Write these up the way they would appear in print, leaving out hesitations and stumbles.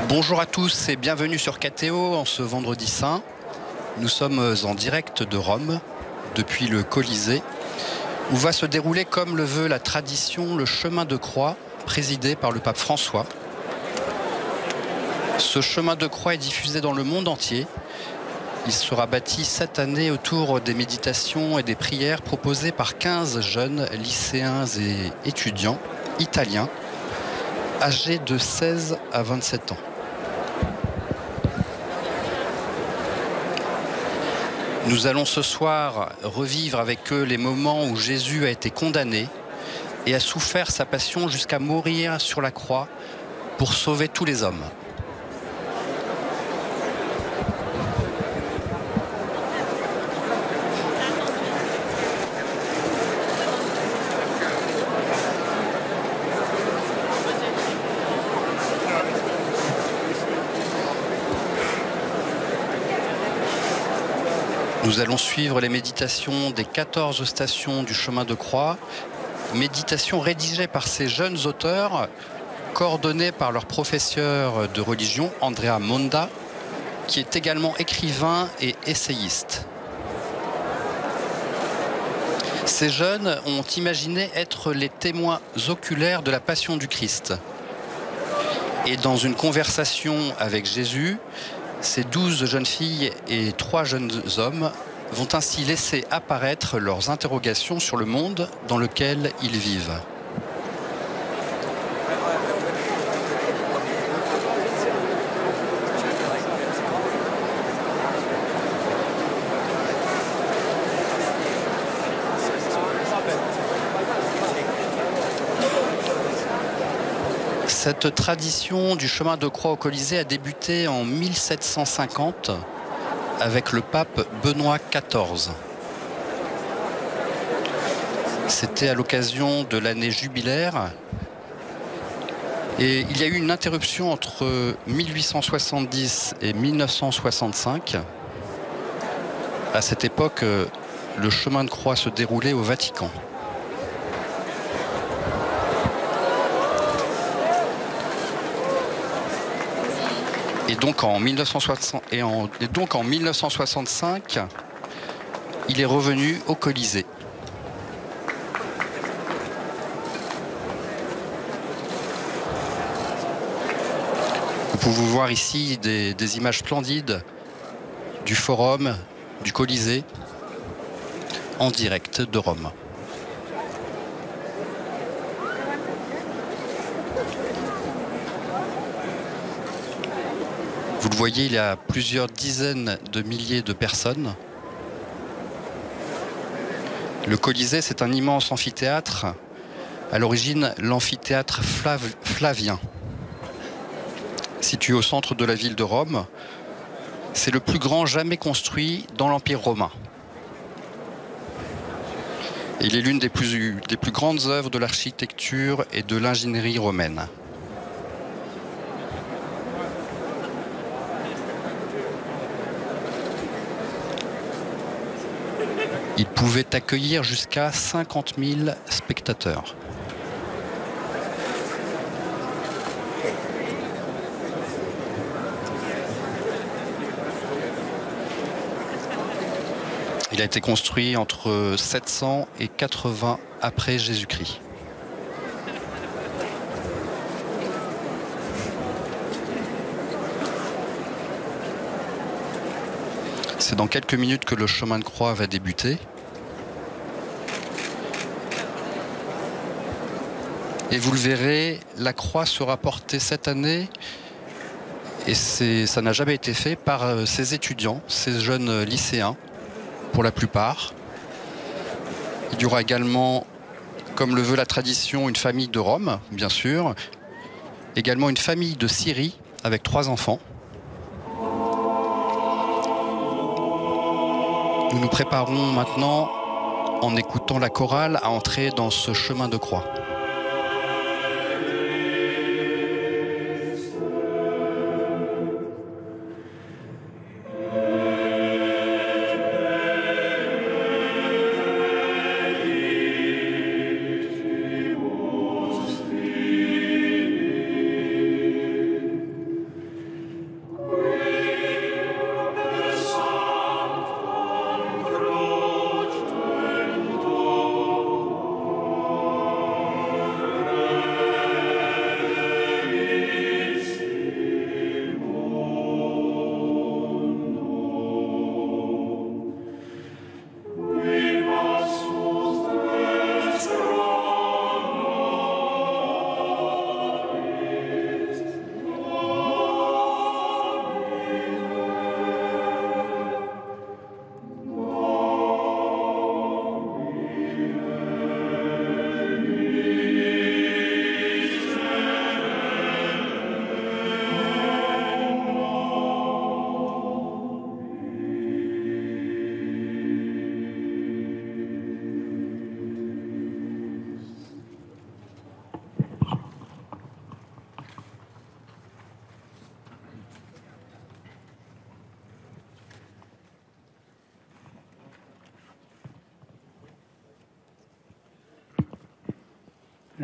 Bonjour à tous et bienvenue sur KTO en ce vendredi saint. Nous sommes en direct de Rome, depuis le Colisée, où va se dérouler, comme le veut la tradition, le chemin de croix présidé par le pape François. Ce chemin de croix est diffusé dans le monde entier. Il sera bâti cette année autour des méditations et des prières proposées par 15 jeunes lycéens et étudiants italiens âgés de 16 à 27 ans. Nous allons ce soir revivre avec eux les moments où Jésus a été condamné et a souffert sa passion jusqu'à mourir sur la croix pour sauver tous les hommes. Nous allons suivre les méditations des 14 stations du chemin de croix, méditations rédigées par ces jeunes auteurs, coordonnées par leur professeur de religion, Andrea Monda, qui est également écrivain et essayiste. Ces jeunes ont imaginé être les témoins oculaires de la passion du Christ. Et dans une conversation avec Jésus, ces 12 jeunes filles et 3 jeunes hommes vont ainsi laisser apparaître leurs interrogations sur le monde dans lequel ils vivent. Cette tradition du chemin de croix au Colisée a débuté en 1750 avec le pape Benoît XIV. C'était à l'occasion de l'année jubilaire et il y a eu une interruption entre 1870 et 1965. À cette époque, le chemin de croix se déroulait au Vatican. Et donc en 1965, il est revenu au Colisée. Vous pouvez voir ici des images splendides du forum, du Colisée, en direct de Rome. Vous le voyez, il y a plusieurs dizaines de milliers de personnes. Le Colisée, c'est un immense amphithéâtre. À l'origine, l'amphithéâtre Flavien. Situé au centre de la ville de Rome, c'est le plus grand jamais construit dans l'Empire romain. Il est l'une des plus grandes œuvres de l'architecture et de l'ingénierie romaine. Il pouvait accueillir jusqu'à 50 000 spectateurs. Il a été construit entre 700 et 80 après Jésus-Christ. C'est dans quelques minutes que le chemin de croix va débuter. Et vous le verrez, la croix sera portée cette année, et ça n'a jamais été fait, par ces étudiants, ces jeunes lycéens, pour la plupart. Il y aura également, comme le veut la tradition, une famille de Rome, bien sûr, également une famille de Syrie avec 3 enfants. Nous nous préparons maintenant, en écoutant la chorale, à entrer dans ce chemin de croix.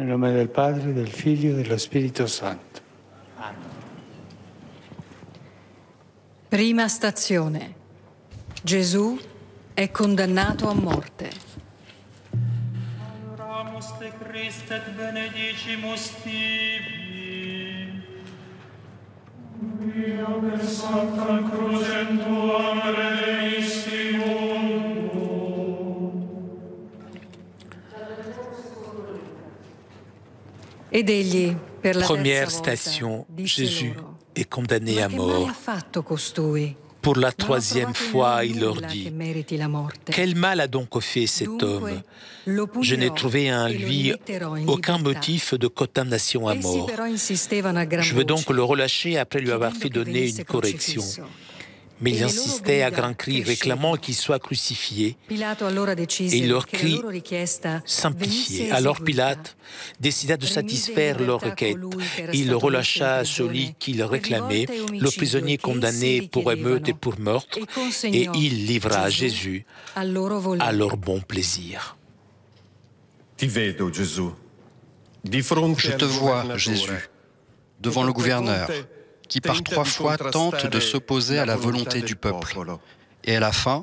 Nel nome del Padre, del Figlio e dello Spirito Santo. Prima stazione. Gesù è condannato a morte. Adoramus te Christe et benedicimus tibi. Via per Sanctam Crucem Tuam redemissimo. Ed egli, per la Première terza volta, station, disse Jésus loro: est condamné Ma à che male mort. ha fatto costui? Pour la Non ho troisième trovato in fois, lui il leur nulla che dit, meriti la morte. quel mal a donc fait cet homme? Dunque, lo Je n'ai punirò trouvé en e lo lui rimetterò in aucun libertà. motif de condamnation à Essi mort. però insistevano a gran Je veux donc voce, le relâcher après lui avoir chiedendo fait che donner venisse une correction. crocifisso. Mais Et il le loro insistait à grida grands cris, crescevano. réclamant qu'il soit crucifié. Pilato allora decise Et il leur che la crie loro richiesta simplifié. venisse Alors eseguita. Pilate décida de Rimise satisfaire in leur libertà requête. colui che era Il stato relâcha messo in celui prigione qui le per réclamait, rivolte e le omicidio prisonnier che essi condamné pour émeute et richiedevano, pour meurtre, e et consegnò il livra Gesù Jésus al loro volere. à leur bon plaisir. Ti vedo, Gesù, di fronte Je al te vois, governatore, Jésus, devant le gouverneur, qui par 3 fois tente de s'opposer à la volonté du peuple, et à la fin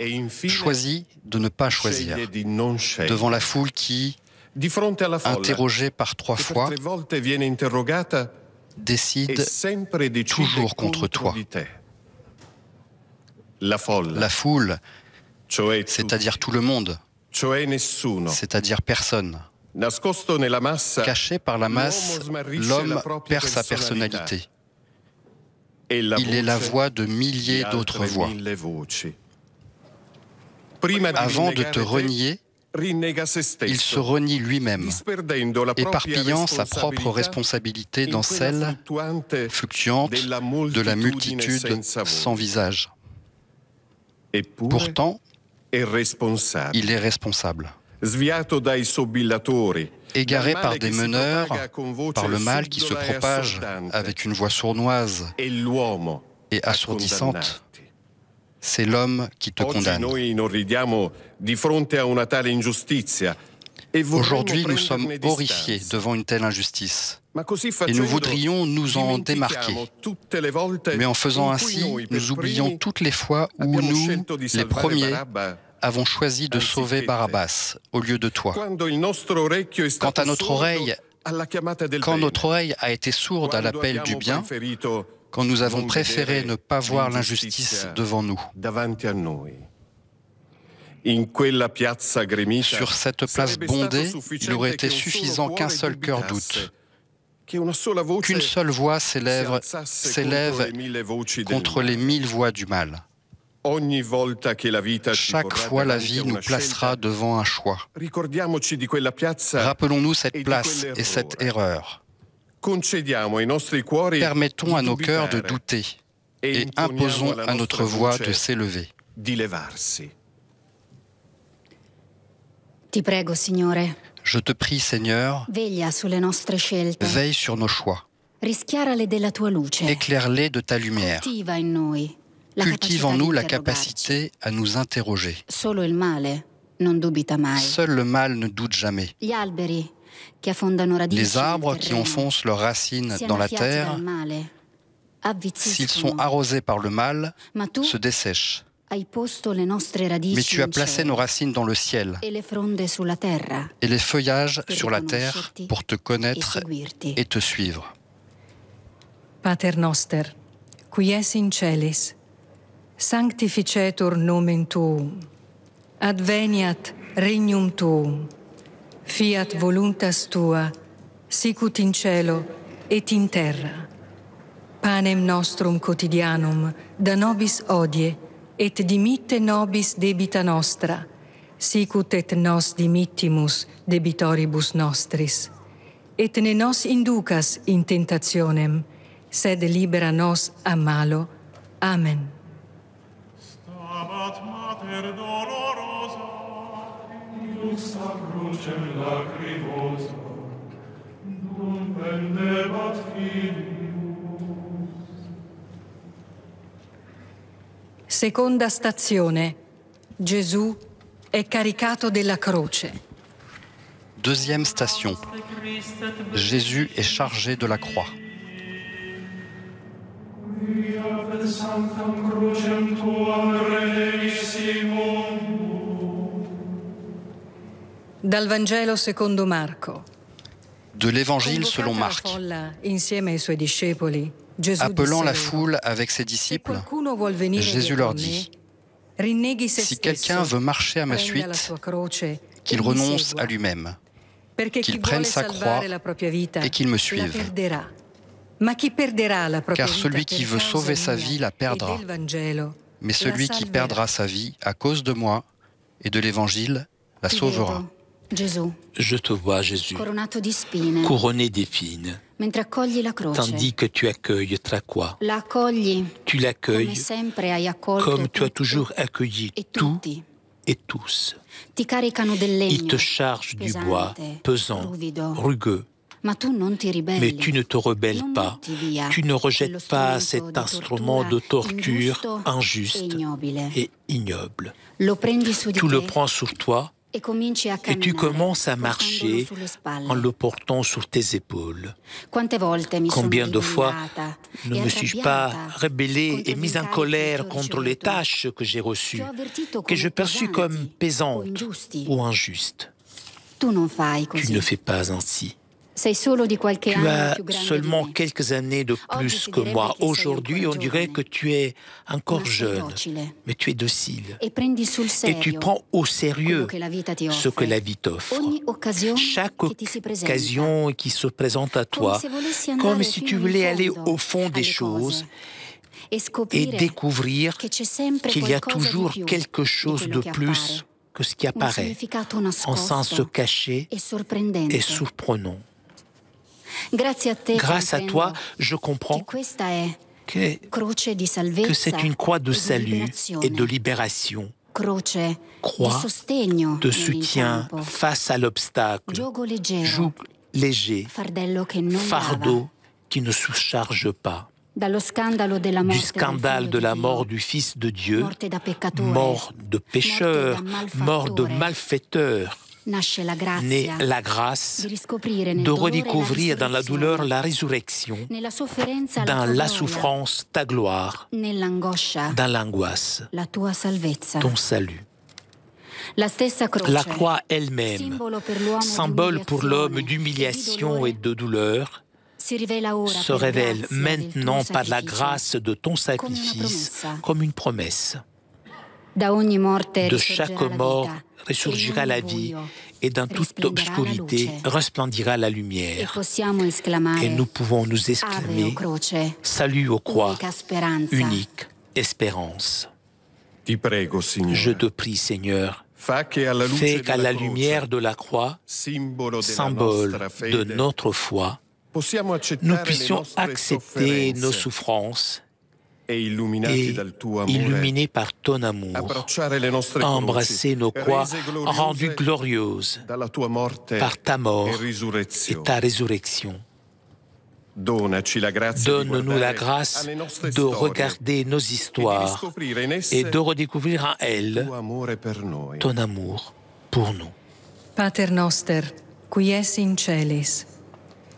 choisit de ne pas choisir, sceglie di non scegliere. devant la foule qui, Di fronte alla folla, interrogée par 3 che per fois, 3 volte viene interrogata e décide sempre decide toujours contre toi. di te. La folla, la foule, cioè tutti, c'est-à-dire tout le monde, cioè nessuno, c'est-à-dire personne. nascosto nella massa, Caché par la masse, l'uomo smarrisce l'homme la propria perd sa personalità. personnalité. E la Il est la voce voix de di milliers d'autres altre voix. 1000 voci. Prima di Avant de te rinnegare te, renier, rinnega se stesso, il se renie lui-même, disperdendo la propria éparpillant sa propre responsabilità responsabilité dans in quella celle fluttuante fluctuante de la multitude senza voce. sans visage. Eppure Pourtant, è responsabile. il est responsable. Sviato dai sobillatori, Égaré dal par male des che si meneurs, propaga con voce par le mal qui se subdola e propage assordante, avec une voix sournoise è l'uomo et a assourdissante, condannarti. c'est l'homme qui te Oggi condamne. noi inorridiamo di fronte a una tale ingiustizia e vorremmo Aujourd'hui, nous sommes prenderne horrifiés distanza. devant une telle injustice. Ma così Et facendo, nous voudrions nous en démarquer. dimentichiamo tutte le volte Mais en faisant in cui ainsi, noi per nous oublions primi toutes les fois où abbiamo nous, scelto di les salvare premiers, Barabba avons choisi de anziché sauver te. Barabbas au lieu de toi. Quando il nostro orecchio è Quant stato à notre sordo oreille, alla chiamata del quand bene, notre oreille a été sourde à quando l'appel du abbiamo bien, preferito quand nous avons non préféré vedere ne pas voir l'ingiustizia l'injustice devant nous. davanti a noi. In quella piazza gremita, Sur cette place sarebbe bondée, stato il aurait été sufficiente che un suffisant solo qu'un cuore seul cœur dubitasse, doute, che una sola voce qu'une seule voix si s'élève alzasse contro le 1000 voci del contre les male. 1000 voix du mal. Ogni volta che la vita ci Chaque porrà fois, la davanti vie a nous una placera scelta, devant un choix. ricordiamoci di quella piazza Rappelons-nous e cette di place et quell'errore. cette erreur. Concediamo ai nostri cuori Permettons di à nos cœurs de dubitare douter e et imponiamo imposons alla à notre nostra voix voce de s'élever. di levarsi. Ti prego, Signore, Je te prie, Seigneur, veglia sulle nostre scelte, veille sur nos choix. rischiarale della tua luce, Éclaire-les de ta lumière. coltiva in noi la Cultive capacità en di nous la interrogarci. capacité à nous interroger. Solo il male non dubita mai. Seul le mal ne doute jamais. Gli alberi che affondano radici Les arbres nel qui terreno, enfoncent leurs racines siano dans la affiati terre, dal male, s'ils sont avvizziscono. arrosés par le mal, Ma tu se dessèchent. hai posto le nostre radici Mais tu as in placé cielo nos racines dans le ciel e le fronde sulla terra et les feuillages per sur la terre riconoscerti pour te e connaître seguirti. et te suivre. Pater noster, qui es in celis, sanctificetur nomen tuum, adveniat regnum tuum, fiat voluntas tua, sicut in cielo et in terra. Panem nostrum quotidianum da nobis hodie, et dimitte nobis debita nostra, sicut et nos dimittimus debitoribus nostris. Et ne nos inducas in tentationem, sed libera nos a malo. Amen. Stabat mater dolorosa, iusta crucem lacrimosa, dum pendebat filius. Seconda stazione. Gesù è caricato della croce. Deuxième station. Jésus est chargé de la croix. Dal Vangelo secondo Marco. De l'Évangile selon Marc. Appelant la foule avec ses disciples, Jésus leur dit : si quelqu'un veut marcher à ma suite, qu'il renonce à lui-même, qu'il prenne sa croix et qu'il me suive. Car celui qui veut sauver sa vie la perdra, mais celui qui perdra sa vie à cause de moi et de l'Évangile la sauvera. Je te vois, Jésus, couronné d'épines, tandis que tu accueilles ta croix. Tu l'accueilles comme tu as toujours accueilli tout et tous. Ils te chargent du bois pesant, rugueux. Mais tu ne te rebelles pas, tu ne rejettes pas cet instrument de torture injuste et ignoble. Tu le prends sur toi et tu commences à marcher en le portant sur tes épaules. Combien de fois ne me suis-je pas rebellé et mis en colère contre les tâches que j'ai reçues, que je perçus comme pesantes ou injustes. Tu ne fais pas ainsi. Tu as seulement quelques années de plus que moi. Aujourd'hui, on dirait que tu es encore jeune, mais tu es docile. Et tu prends au sérieux ce que la vie t'offre. Chaque occasion qui se présente à toi, comme si tu voulais aller au fond des choses et découvrir qu'il y a toujours quelque chose de plus que ce qui apparaît, en sens caché et surprenant. Grâce à toi, je comprends que c'est une croix de salut et de libération, croix de soutien face à l'obstacle, joug léger, fardeau qui ne surcharge pas. Du scandale de la mort du Fils de Dieu, mort de pécheurs, mort de malfaiteurs, naît la grâce de redécouvrir dans la douleur la résurrection, dans la souffrance ta gloire, dans l'angoisse ton salut. La croix elle-même, symbole pour l'homme d'humiliation et de douleur, se révèle maintenant par la grâce de ton sacrifice comme une promesse. De chaque mort ressurgira la vie et dans toute obscurité resplendira la lumière. Et nous pouvons nous exclamer « Salut aux croix, unique espérance ». Je te prie, Seigneur, fais qu'à la lumière de la croix, symbole de notre foi, nous puissions accepter nos souffrances et, illuminés par ton amour, embrasser nos croix rendues glorieuses par ta mort et ta résurrection. Donne-nous la grâce de regarder nos histoires et de redécouvrir en elles ton amour pour nous. Pater noster, qui es in celis,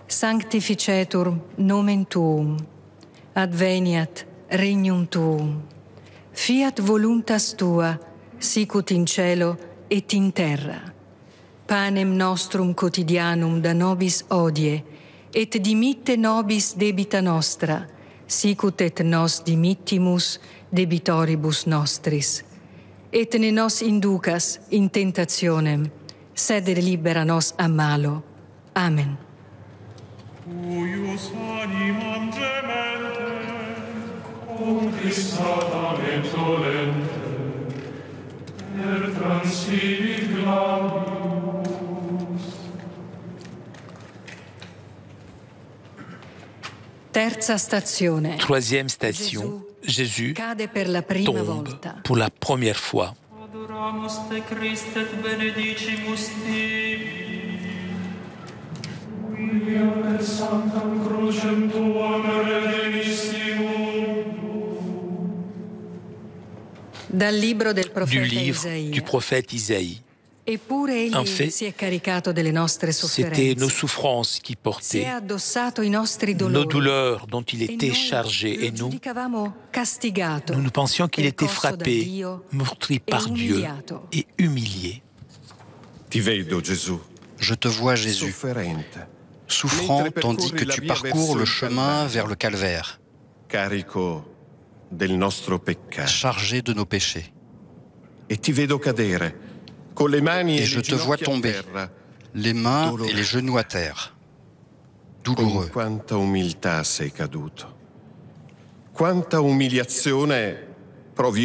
sanctificetur nomen tuum, adveniat regnum tuum, fiat voluntas tua, sicut in cielo et in terra. Panem nostrum quotidianum da nobis hodie, et dimitte nobis debita nostra, sicut et nos dimittimus debitoribus nostris. Et ne nos inducas in tentationem, sed libera nos a malo. Amen. Cuius animam gemente, conquistadament dolente, per transivit gladius. Terza stazione. Troisième station, Jésus tombe pour la première fois. Adoramus te Christe et benedicimus tibi. Per sanctam crucem tuam redenissimum. Dal libro del Du profeta livre Isaïe. du prophète Isaïe. En fait, c'était nos souffrances qui portaient, nos douleurs dont il était chargé, et nous pensions qu'il était frappé, meurtri par Dieu et humilié. Je te vois, Jésus, souffrant tandis que tu parcours le chemin vers le calvaire, chargé de nos péchés. Et je te vois tomber, les mains et les genoux à terre, douloureux.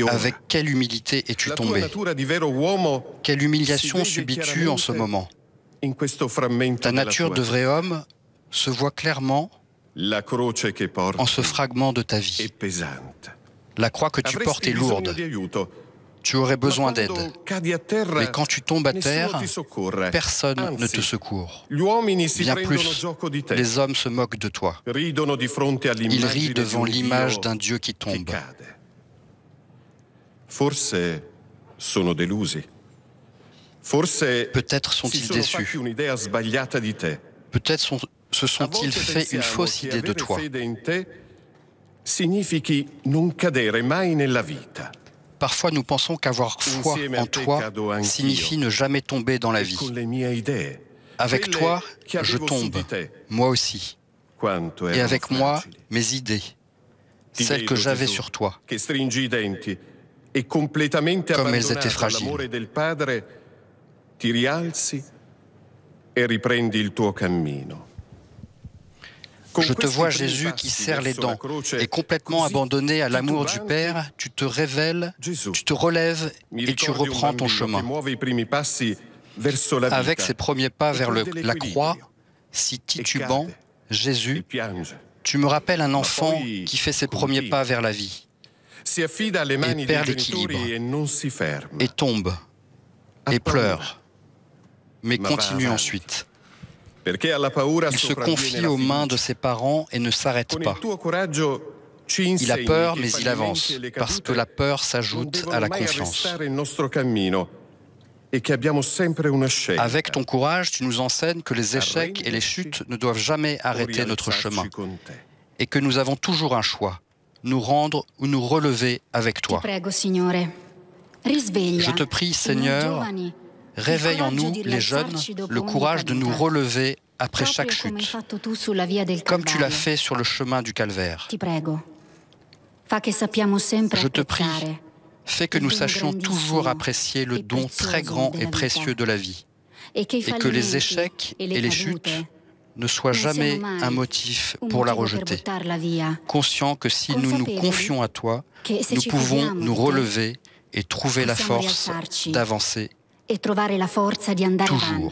Avec quelle humilité es-tu tombé? Quelle humiliation subis-tu en ce moment? Ta nature de vrai homme se voit clairement en ce fragment de ta vie. La croix que tu portes est lourde. Tu aurais besoin d'aide. Mais quand tu tombes à terre, personne ne te secourt. Bien plus, les hommes se moquent de toi. Ils rient devant l'image d'un Dieu qui tombe. Peut-être sont-ils déçus. Peut-être se sont-ils fait une fausse idée de toi. Parfois, nous pensons qu'avoir foi en toi signifie ne jamais tomber dans la vie. Avec toi, je tombe, moi aussi. Et avec moi, mes idées, celles que j'avais sur toi. Comme elles étaient fragiles. Je te vois, Jésus, qui serre les dents, et complètement abandonné à l'amour du Père, tu te révèles, tu te relèves et tu reprends ton chemin. Avec ses premiers pas vers la croix, si titubant, Jésus, tu me rappelles un enfant qui fait ses premiers pas vers la vie, et perd l'équilibre, et tombe, et pleure, mais continue ensuite. Il se confie aux mains de ses parents et ne s'arrête pas. Il a peur, mais il avance, parce que la peur s'ajoute à la confiance. Avec ton courage, tu nous enseignes que les échecs et les chutes ne doivent jamais arrêter notre chemin, et que nous avons toujours un choix, nous rendre ou nous relever avec toi. Je te prie, Seigneur, réveille en nous, les jeunes, le courage de nous relever après chaque chute, comme tu l'as fait sur le chemin du calvaire. Je te prie, fais que nous sachions toujours apprécier le don très grand et précieux de la vie, et que les échecs et les chutes ne soient jamais un motif pour la rejeter, conscient que si nous nous confions à toi, nous pouvons nous relever et trouver la force d'avancer toujours.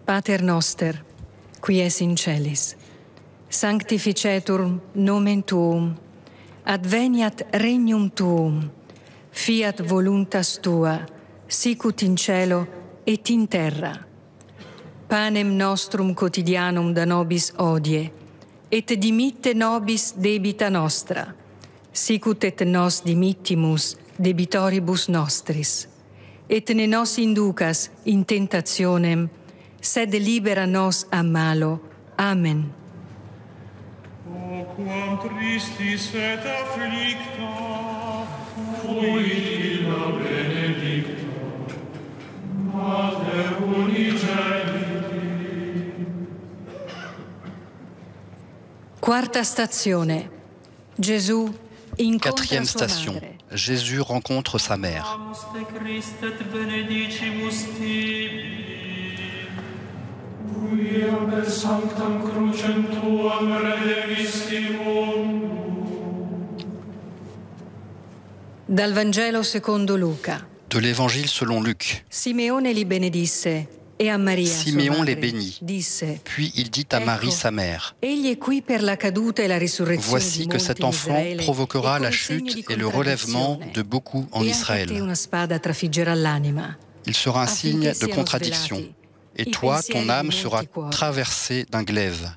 Pater noster, qui es in celis, sanctificetur nomen tuum, adveniat regnum tuum, fiat voluntas tua, sicut in cielo et in terra. Panem nostrum quotidianum da nobis hodie, et dimitte nobis debita nostra, sicut et nos dimittimus debitoribus nostris. Et ne nos inducas in tentationem, sed libera nos a malo. Amen. O quam tristis et afflicta, fuit illa benedicta, Mater unicelli. Quarta stazione. Gesù incontra Quatrième sua station. madre. Jésus rencontre sa mère. Dal Vangelo secondo Luca. De l'Évangile selon Luc. Simeone li benedisse e a Maria sua Siméon les madre bénit. disse: Puis il dit à Marie, sa mère, Egli è qui per la caduta e la risurrezione voici di que molti cet in enfant Israele, provoquera e la col segno di chute et le relèvement contraddizione. de beaucoup en E anche a te Israël. una spada trafiggerà l'anima. Il sera un signe Affinché de siano contradiction. svelati Et i toi, pensieri ton di âme molti sera cuori. traversée d'un glaive.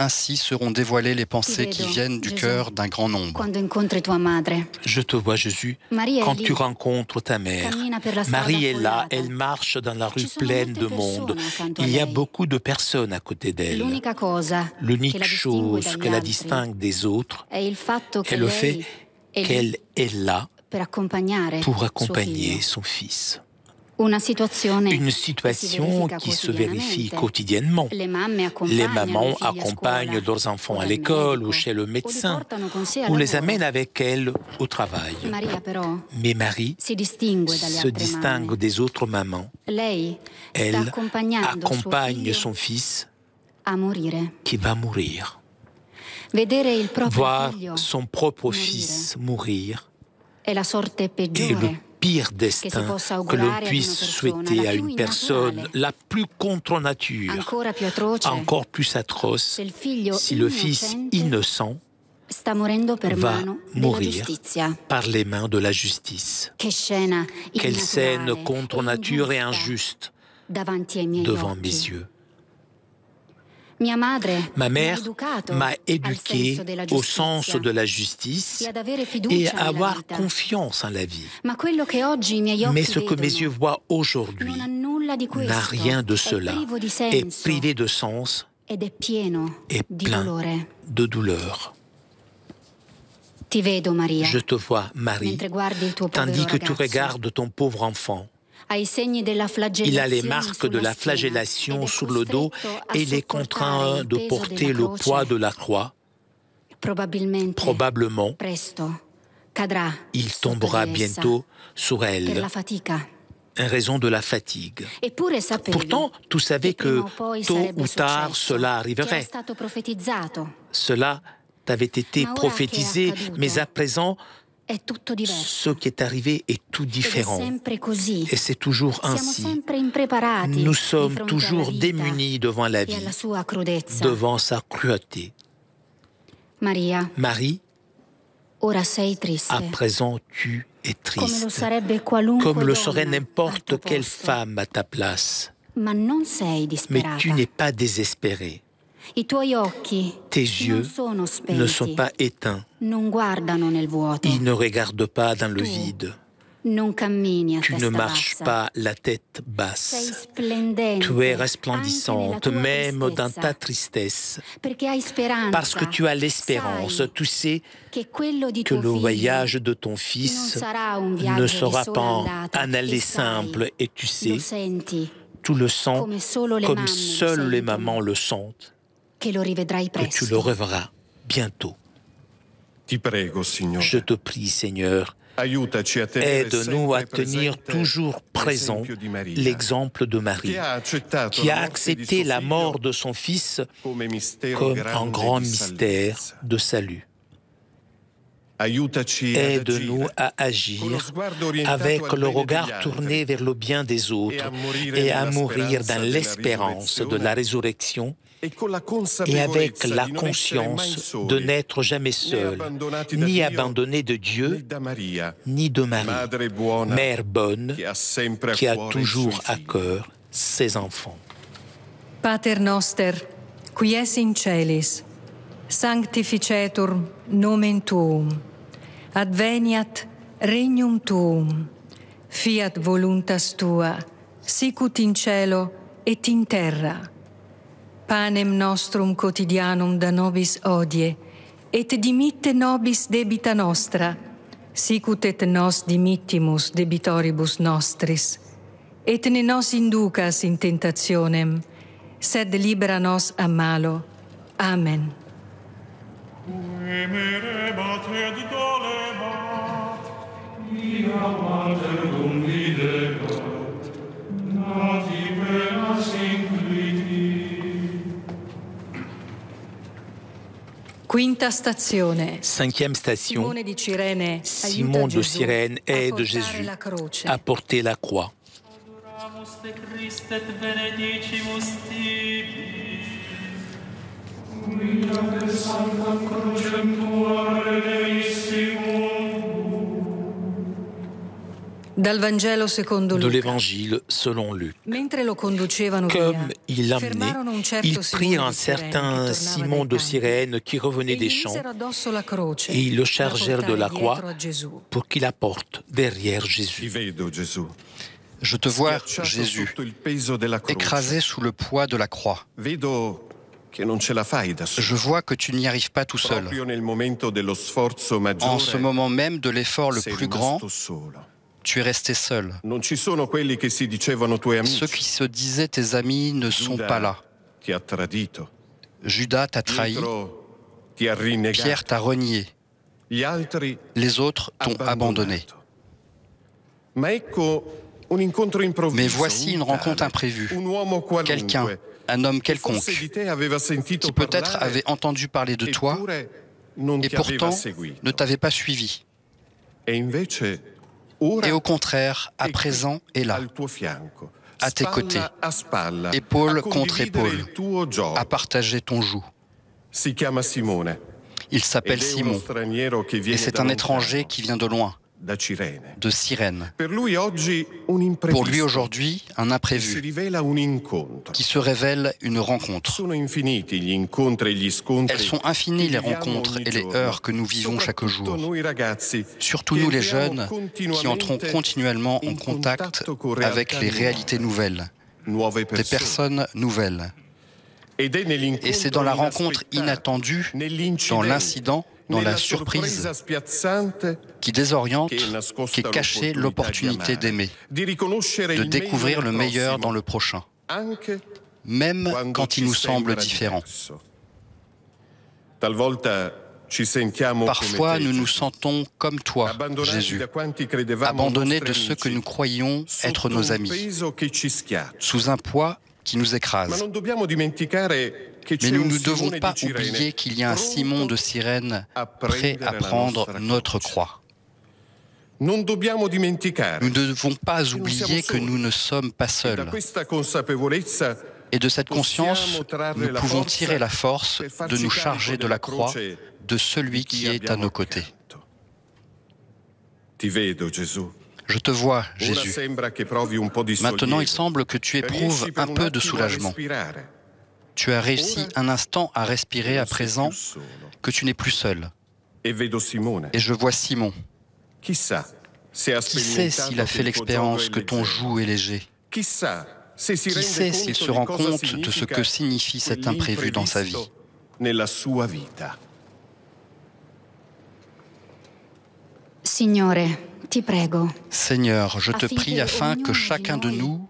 Ainsi seront dévoilées les pensées qui viennent du cœur d'un grand nombre. Je te vois, Jésus, quand tu rencontres ta mère. Marie est là, elle marche dans la rue pleine de monde. Il y a beaucoup de personnes à côté d'elle. L'unique chose que la distingue des autres est le fait qu'elle est là pour accompagner son fils. Une situation qui se vérifie quotidiennement. Les mamans accompagnent leurs enfants à l'école ou chez le médecin, ou les amènent avec elles au travail. Mais Marie se distingue des autres mamans. Elle accompagne son fils qui va mourir. Voir son propre fils mourir est le pire destin que l'on puisse souhaiter à une personne, la plus contre nature, encore plus atroce, si le fils innocent va mourir par les mains de la justice. Quelle scène contre nature et injuste devant mes yeux. Ma mère m'a éduqué au sens de la justice et à avoir confiance en la vie. Mais ce que mes yeux voient aujourd'hui n'a rien de cela, est privé de sens et plein de douleur. Je te vois, Marie, tandis que tu regardes ton pauvre enfant. Il a les marques de la flagellation sur le dos et il est contraint de porter le poids de la croix. Probablement, il tombera bientôt sur elle en raison de la fatigue. Pourtant, tu savais que tôt ou tard, cela arriverait. Cela t'avait été prophétisé, mais à présent, ce qui est arrivé est tout différent. Et c'est toujours ainsi. Nous sommes toujours démunis devant la vie, devant sa cruauté. Marie, à présent tu es triste, comme le serait n'importe quelle femme à ta place. Mais tu n'es pas désespérée. Tes yeux ne sont pas éteints. Ils ne regardent pas dans le vide. Tu ne marches pas la tête basse. Tu es resplendissante, même dans ta tristesse. Parce que tu as l'espérance. Tu sais que le voyage de ton fils ne sera pas un aller simple. Et tu sais, tu le sens comme seules les mamans le sentent. Que tu le reverras bientôt. Je te prie, Seigneur, aide-nous à tenir toujours présent l'exemple de Marie, qui a accepté la mort de son Fils comme un grand mystère de salut. Aide-nous à agir avec le regard tourné vers le bien des autres et à mourir dans l'espérance de la résurrection et avec la conscience de n'être jamais seul, ni abandonné de Dieu, ni de Marie, Mère bonne, qui a toujours à cœur ses enfants. Pater noster, qui es in celis, sanctificetur nomen tuum, adveniat regnum tuum, fiat voluntas tua, sicut in cielo et in terra. Panem nostrum quotidianum da nobis hodie, et dimitte nobis debita nostra, sicut et nos dimittimus debitoribus nostris, et ne nos inducas in tentationem, sed libera nos a malo. Amen. Emerebat et dolebat, ia mater dum videbat, nati penas incliti. Quinta stazione. Cinquième station. Simon de Cyrène aide Jésus à porter la croix. de l'Évangile selon Luc. Comme il l'amenait, ils prirent un certain Simon de Cyrène qui revenait des champs et ils le chargèrent de la croix pour qu'il la porte derrière Jésus. Je te vois, Jésus, écrasé sous le poids de la croix. Je vois que tu n'y arrives pas tout seul. En ce moment même de l'effort le plus grand, tu es resté seul. Ceux qui se disaient tes amis ne sont pas là. Judas t'a trahi, Pierre t'a renié, les autres t'ont abandonné. Mais voici une rencontre imprévue. Quelqu'un, un homme quelconque, qui peut-être avait entendu parler de toi et pourtant ne t'avait pas suivi. Et au contraire, à présent est là, à tes côtés, épaule contre épaule, à partager ton joug. Il s'appelle Simon et c'est un étranger qui vient de loin, de Cyrène. Pour lui aujourd'hui, un imprévu qui se révèle une rencontre. Elles sont infinies les rencontres et les heures que nous vivons chaque jour. Surtout nous les jeunes qui entrons continuellement en contact avec les réalités nouvelles, des personnes nouvelles. Et c'est dans la rencontre inattendue, dans l'incident, dans la surprise qui désoriente, qui est cachée l'opportunité d'aimer, de découvrir le meilleur dans le prochain, même quand il nous semble différent. Parfois, nous nous sentons comme toi, Jésus, abandonnés de ceux que nous croyions être nos amis, sous un poids qui nous écrase. Mais nous ne devons pas oublier qu'il y a un Simon de Cyrène prêt à prendre notre croix. Nous ne devons pas oublier que nous ne sommes pas seuls. Et de cette conscience, nous pouvons tirer la force de nous charger de la croix de celui qui est à nos côtés. Je te vois, Jésus. Maintenant, il semble que tu éprouves un peu de soulagement. Tu as réussi un instant à respirer à présent que tu n'es plus seul. Et je vois Simon. Qui sait s'il a fait l'expérience que ton joug est léger? Qui sait s'il se rend compte de ce que signifie cet imprévu dans sa vie? Seigneur, je te prie afin que chacun de nous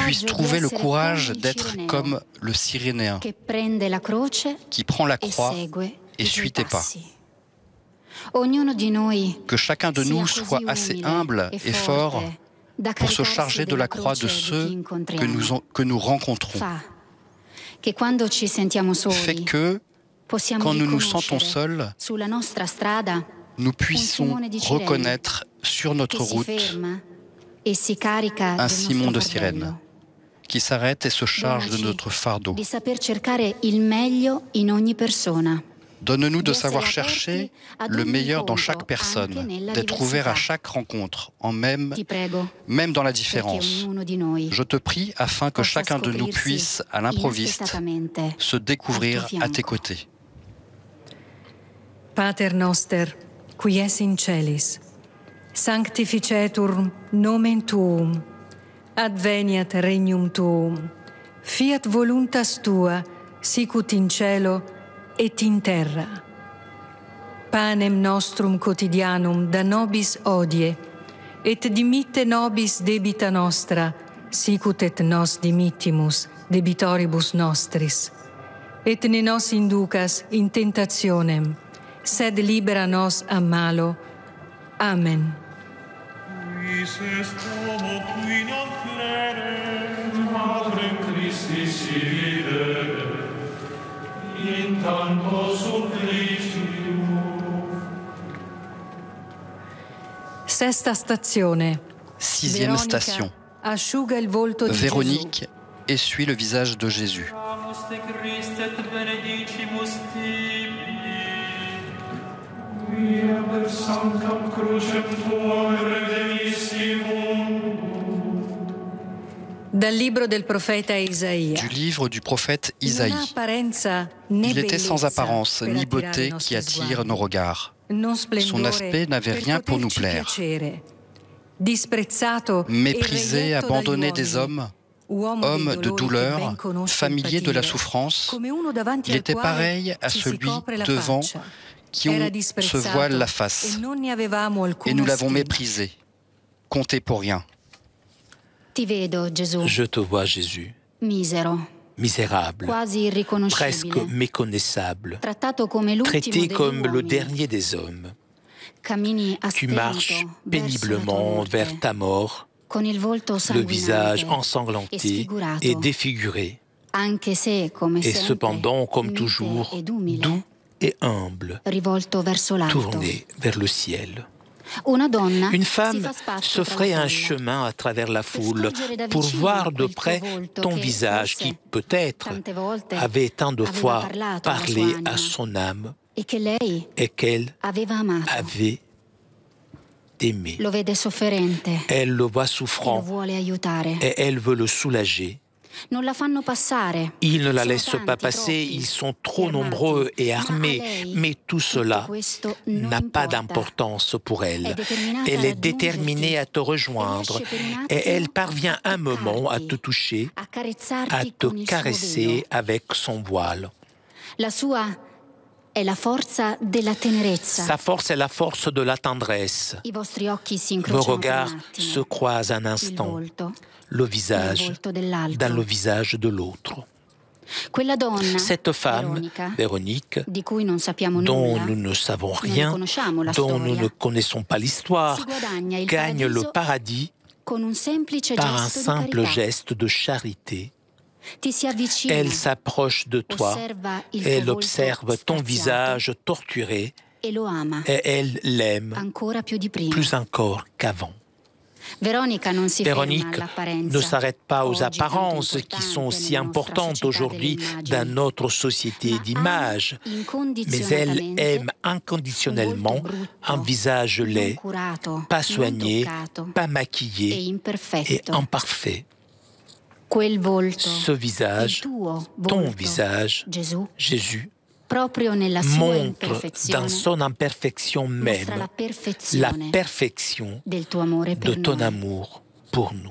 puisse trouver le courage d'être comme le Cyrénéen qui prend la croix et suit tes pas. Que chacun de nous soit assez humble et fort pour se charger de la croix de ceux que nous rencontrons. Fait que, quand nous nous sentons seuls, nous puissions reconnaître sur notre route un Simon de Cyrène qui s'arrête et se charge de notre fardeau. Donne-nous de savoir chercher le meilleur dans chaque personne, d'être ouvert à chaque rencontre, même dans la différence. Je te prie afin que chacun de nous puisse, à l'improviste, se découvrir à tes côtés. Pater noster, qui es in celis, sanctificetur nomen tuum, adveniat regnum tuum, fiat voluntas tua, sicut in cielo et in terra. Panem nostrum quotidianum da nobis hodie, et dimitte nobis debita nostra, sicut et nos dimittimus debitoribus nostris. Et ne nos inducas in tentationem, sed libera nos a malo. Amen. Sesta stazione. Sixième station. Véronique essuie le visage de Jésus. Du livre du prophète Isaïe. Il était sans apparence ni beauté qui attire nos regards. Son aspect n'avait rien pour nous plaire. Méprisé, abandonné des hommes, homme de douleur, familier de la souffrance, il était pareil à celui devant qui on se voile la face. Et nous l'avons méprisé, compté pour rien. Je te vois, Jésus, misérable, presque méconnaissable, traité comme le dernier des hommes. Tu marches péniblement vers ta mort, le visage ensanglanté et défiguré, et cependant, comme toujours, doux et humble, tourné vers le ciel. Une femme se ferait un chemin à travers la foule pour voir de près ton visage qui, peut-être, avait tant de fois parlé à son âme et qu'elle avait aimé. Elle le voit souffrant et elle veut le soulager. Ils ne la laissent pas passer, ils sont trop nombreux et armés, mais tout cela n'a pas d'importance pour elle. Elle est déterminée à te rejoindre et elle parvient un moment à te toucher, à te caresser avec son voile. Sa force est la force de la tendresse. Vos regards se croisent un instant, le visage dans le visage de l'autre. Cette femme, Véronique, dont nous ne savons rien, dont nous ne connaissons pas l'histoire, gagne le paradis par un simple geste de charité. Elle s'approche de toi, elle observe ton visage torturé et elle l'aime plus encore qu'avant. Véronique ne s'arrête pas aux apparences qui sont si importantes aujourd'hui dans notre société d'image, mais elle aime inconditionnellement un visage laid, pas soigné, pas maquillé et imparfait. Ce visage, ton visage, Jésus, montre dans son imperfection même la perfection de ton amour pour nous.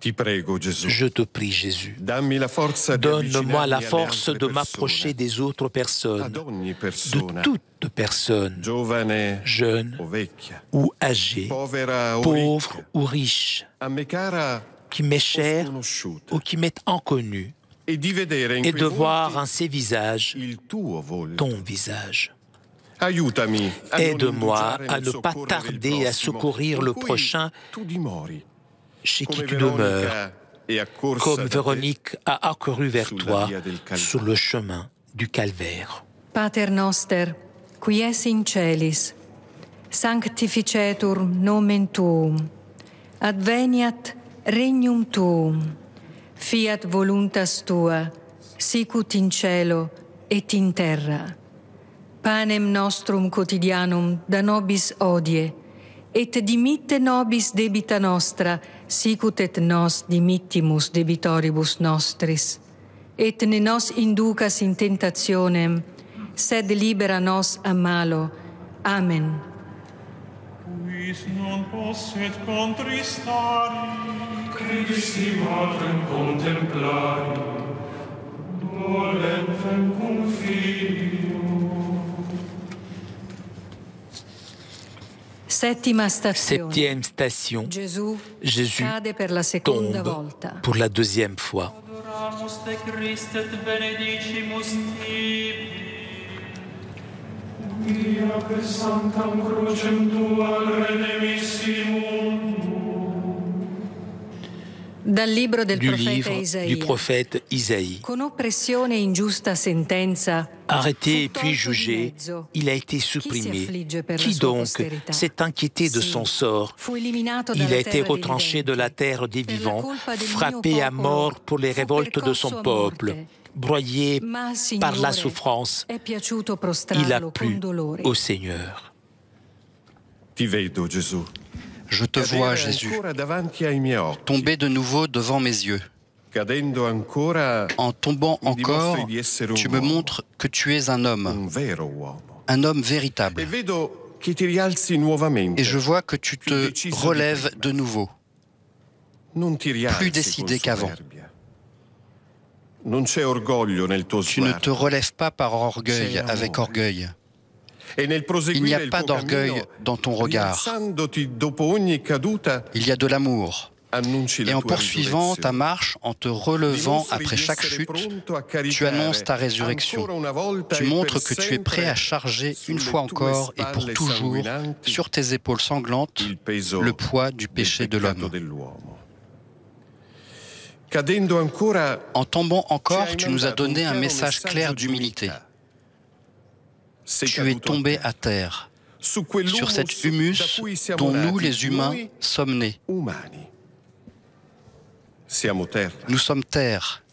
Je te prie, Jésus, donne-moi la force de m'approcher des autres personnes, de toute personne, jeune ou âgée, pauvre ou riche, qui m'est cher ou qui m'est inconnu, et de voir en ces visages ton visage. Aide-moi à ne pas tarder à secourir le prochain chez qui tu demeures, comme Véronique a accouru vers toi sur le chemin du calvaire. Pater noster, qui es in celis, sanctificetur nomen tuum, adveniat regnum tuum, fiat voluntas tua, sicut in cielo et in terra. Panem nostrum quotidianum da nobis hodie, et dimitte nobis debita nostra, sicut et nos dimittimus debitoribus nostris. Et ne nos inducas in tentationem, sed libera nos a malo. Amen. Quis non posset contristari, Christi matrem contemplari, dolentem cum filio. Septième station, Jésus tombe pour la deuxième fois. Via per sanctam crucem tua redemissimum. du livre du prophète Isaïe. Arrêté puis jugé, il a été supprimé. Qui donc s'est inquiété de son sort? Il a été retranché de la terre des vivants, frappé à mort pour les révoltes de son peuple. Broyé par la souffrance, il a plu au Seigneur. Je te vois, Jésus, tomber de nouveau devant mes yeux. En tombant encore, tu me montres que tu es un homme véritable. Et je vois que tu te relèves de nouveau, plus décidé qu'avant. Tu ne te relèves pas par orgueil, avec orgueil. Il n'y a pas d'orgueil dans ton regard. Il y a de l'amour. Et en poursuivant ta marche, en te relevant après chaque chute, tu annonces ta résurrection. Tu montres que tu es prêt à charger une fois encore et pour toujours sur tes épaules sanglantes le poids du péché de l'homme. En tombant encore, tu nous as donné un message clair d'humilité. Tu es tombé à terre, sur cet humus dont nous, les humains, sommes nés. Nous sommes terre,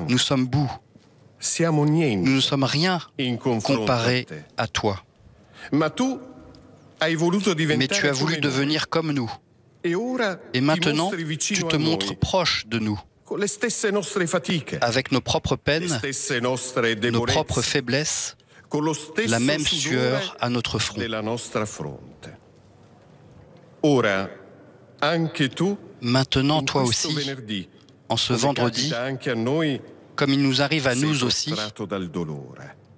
nous sommes boue, nous ne sommes rien comparé à toi. Mais tu as voulu devenir comme nous. Et maintenant, tu te montres proche de nous, avec nos propres peines, nos propres faiblesses, la même sueur à notre front. Maintenant, toi aussi, en ce vendredi, comme il nous arrive à nous aussi,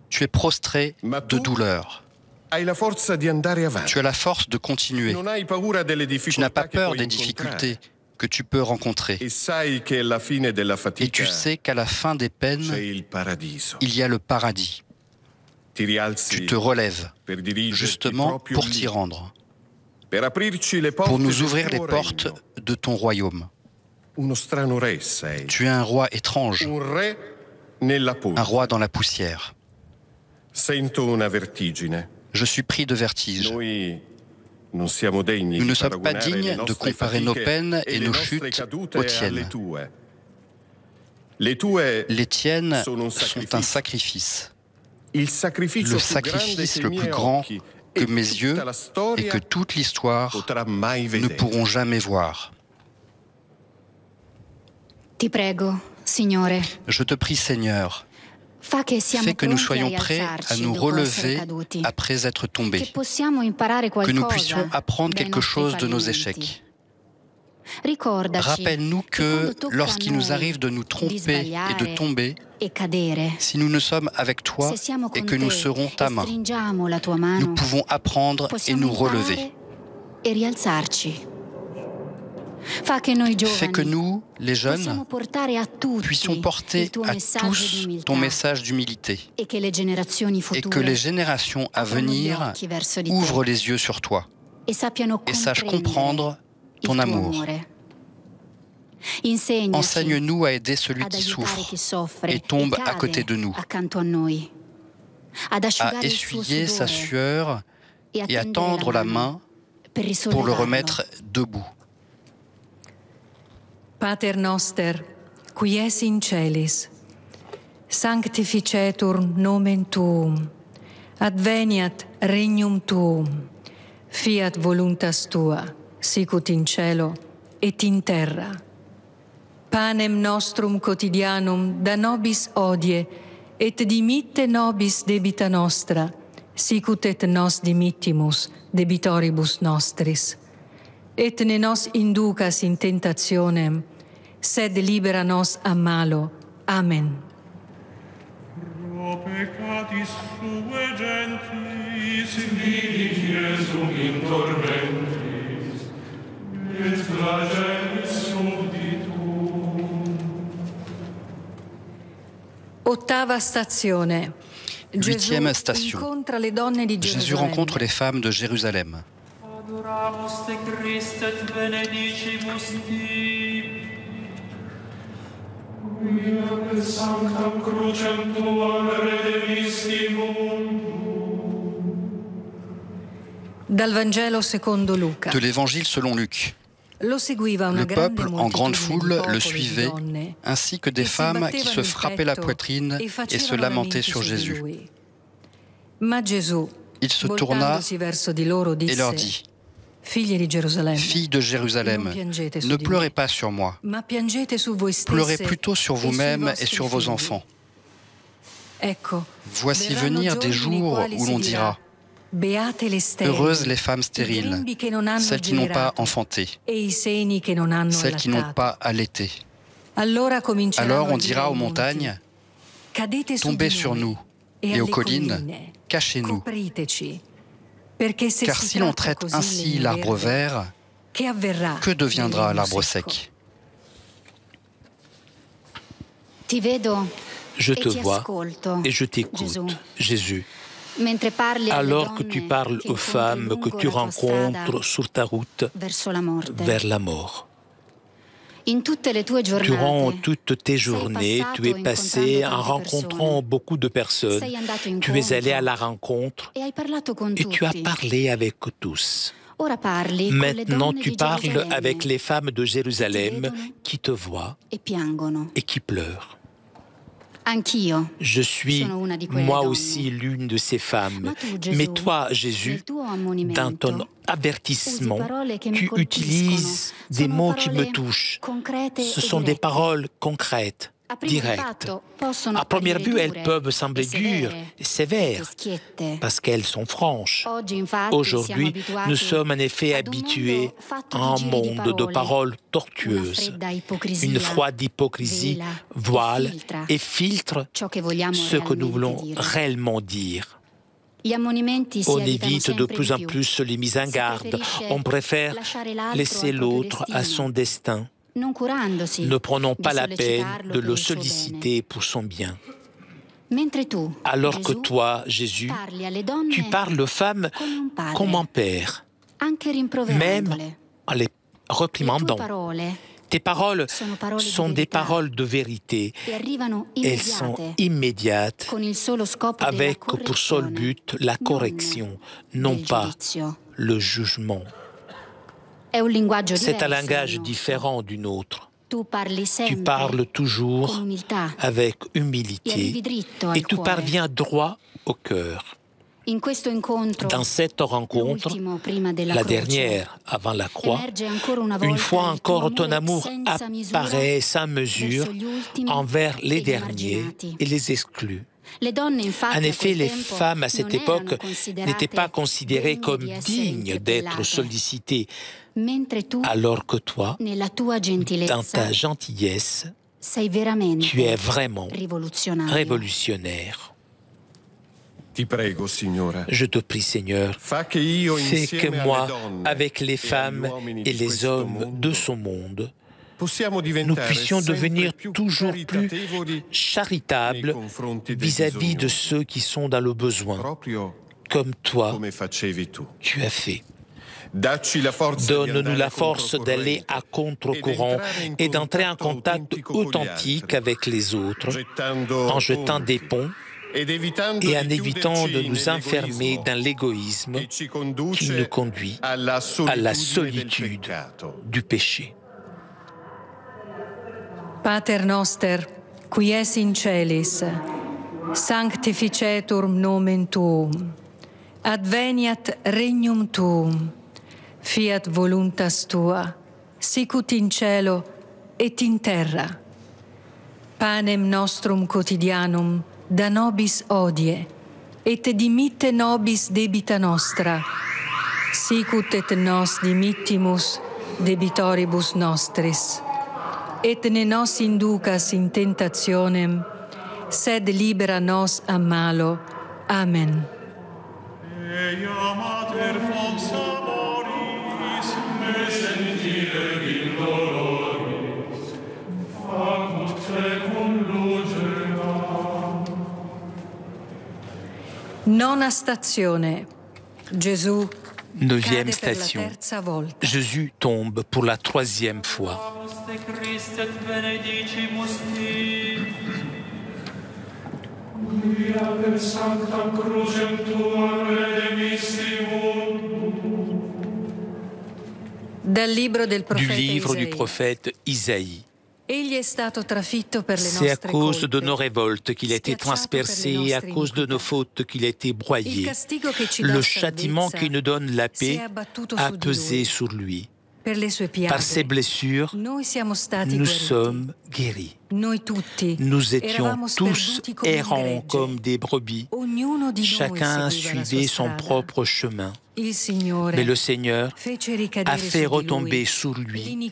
tu es prostré de douleur. Tu as la force de continuer. Tu n'as pas peur des difficultés que tu peux rencontrer. Et tu sais qu'à la fin des peines, il y a le paradis. Tu te relèves, justement pour t'y rendre, pour nous ouvrir les portes de ton royaume. Tu es un roi étrange, un roi dans la poussière. Je suis pris de vertige. Nous ne sommes pas dignes de comparer nos peines et nos chutes aux tiennes. Les tiennes sont un sacrifice. Le sacrifice le plus grand que mes yeux et que toute l'histoire ne pourront jamais voir. Je te prie, Seigneur, fais que nous soyons prêts à nous relever après être tombés, que nous puissions apprendre quelque chose de nos échecs. Rappelle-nous que lorsqu'il nous arrive de nous tromper et de tomber, si nous ne sommes avec toi et que nous serons ta main, nous pouvons apprendre et nous relever. Fais que nous, les jeunes, puissions porter à tous ton message d'humilité et que les générations à venir ouvrent les yeux sur toi et sachent comprendre ton amour. Enseigne-nous à aider celui qui souffre et tombe à côté de nous, à essuyer sa sueur et à tendre la main pour le remettre debout. Pater noster, qui es in celis, sanctificetur nomen tuum, adveniat regnum tuum, fiat voluntas tua, sicut in cielo et in terra. Panem nostrum quotidianum da nobis hodie, et dimitte nobis debita nostra, sicut et nos dimittimus debitoribus nostris. Et ne nos inducas in tentationem, sed libera nos a malo. Amen. Pro peccatis sue gentis, vidit Iesum in tormentis, et flagellis subditum. Ottava stazione. Huitième station. Jésus rencontre les femmes de Jérusalem. Adoramus te Christ et benedicimus ti, Dal Vangelo secondo Luca. De l'Évangile selon Luc. Le peuple en grande foule le suivait, ainsi que des femmes qui se frappaient la poitrine et se lamentaient sur Jésus. Il se tourna et leur dit: Filles de Jérusalem, ne pleurez pas sur moi, pleurez plutôt sur vous-mêmes et sur vos enfants. Voici venir des jours où l'on dira: heureuses les femmes stériles, celles qui n'ont pas enfanté, celles qui n'ont pas allaité. Alors on dira aux montagnes: tombez sur nous, et aux collines: cachez-nous. Car si l'on traite ainsi l'arbre vert, que deviendra l'arbre sec? Je te vois et je t'écoute, Jésus. Alors que tu parles aux femmes que tu rencontres sur ta route vers la mort. Durant toutes tes journées, tu es passé en rencontrant beaucoup de personnes. Tu es allé à la rencontre et tu as parlé avec tous. Maintenant, tu parles avec les femmes de Jérusalem qui te voient et qui pleurent. Je suis moi aussi l'une de ces femmes. Mais toi, Jésus, dans ton avertissement, tu utilises des mots qui me touchent. Ce sont des paroles concrètes, directes. À première vue, elles peuvent sembler dures et sévères parce qu'elles sont franches. Aujourd'hui, nous sommes en effet habitués à un monde de paroles tortueuses. Une froide hypocrisie voile et filtre ce que nous voulons réellement dire. On évite de plus en plus les mises en garde. On préfère laisser l'autre à son destin. Ne prenons pas la peine de le solliciter pour son bien. Alors que toi, Jésus, tu parles aux femmes comme un père, même en les réprimandant. Tes paroles sont des paroles de vérité. Elles sont immédiates, avec pour seul but la correction, non pas le jugement. C'est un langage différent du nôtre. Tu parles toujours avec humilité et tu parviens droit au cœur. Dans cette rencontre, la dernière avant la croix, une fois encore ton amour apparaît sans mesure envers les derniers et les exclus. En effet, les femmes à cette époque n'étaient pas considérées comme dignes d'être sollicitées, alors que toi, dans ta gentillesse, tu es vraiment révolutionnaire. Je te prie, Seigneur, fais que moi, avec les femmes et les hommes de ce monde, nous puissions devenir toujours plus charitables vis-à-vis de ceux qui sont dans le besoin, comme toi, tu as fait. Donne-nous la force d'aller à contre-courant et d'entrer en contact authentique avec les autres, en jetant des ponts et en évitant de nous enfermer dans l'égoïsme qui nous conduit à la solitude du péché. Pater noster, qui es in celis, sanctificetur nomen tuum, adveniat regnum tuum, fiat voluntas tua, sicut in cielo et in terra. Panem nostrum quotidianum da nobis hodie, et dimitte nobis debita nostra, sicut et nos dimittimus debitoribus nostris. Et ne nos inducas in tentationem, sed libera nos a malo. Amen. Ea mater falsa moris, me sentire in doloris, facut tecum lucera. Nona stazione. Gesù. 9e station. Jésus tombe pour la 3e fois. Du livre du prophète Isaïe. C'est à cause de nos révoltes qu'il a été transpercé et à cause de nos fautes qu'il a été broyé. Le châtiment qui nous donne la paix a pesé sur lui. Par ses blessures, nous sommes guéris. Nous étions tous errants comme des brebis. Chacun suivait son propre chemin. Mais le Seigneur a fait retomber sur lui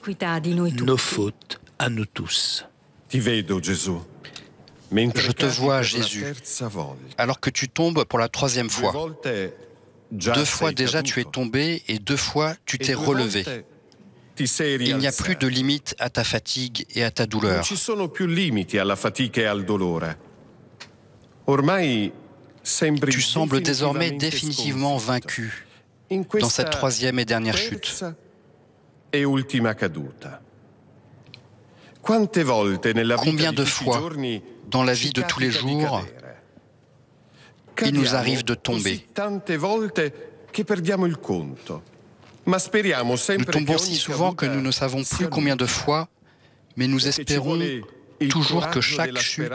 nos fautes à nous tous. Je te vois, Jésus, alors que tu tombes pour la 3e fois. 2 fois déjà tu es tombé et 2 fois tu t'es relevé. Il n'y a plus de limite à ta fatigue et à ta douleur. Tu sembles désormais définitivement vaincu dans cette 3e et dernière chute. Combien de fois, dans la vie de tous les jours, il nous arrive de tomber. Nous tombons si souvent que nous ne savons plus combien de fois, mais nous espérons toujours que chaque chute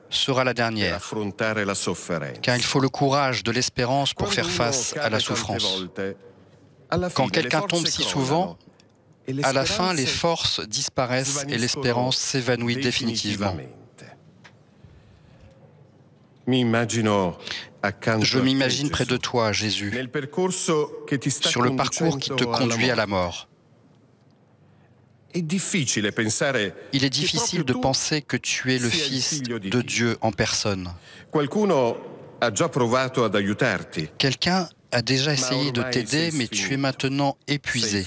sera la dernière, car il faut le courage de l'espérance pour faire face à la souffrance. Quand quelqu'un tombe si souvent, à la fin, les forces disparaissent et l'espérance s'évanouit définitivement. Je m'imagine près de toi, Jésus, sur le parcours qui te conduit à la mort. Il est difficile de penser que tu es le Fils de Dieu en personne. Quelqu'un a déjà essayé de t'aider, mais tu es maintenant épuisé.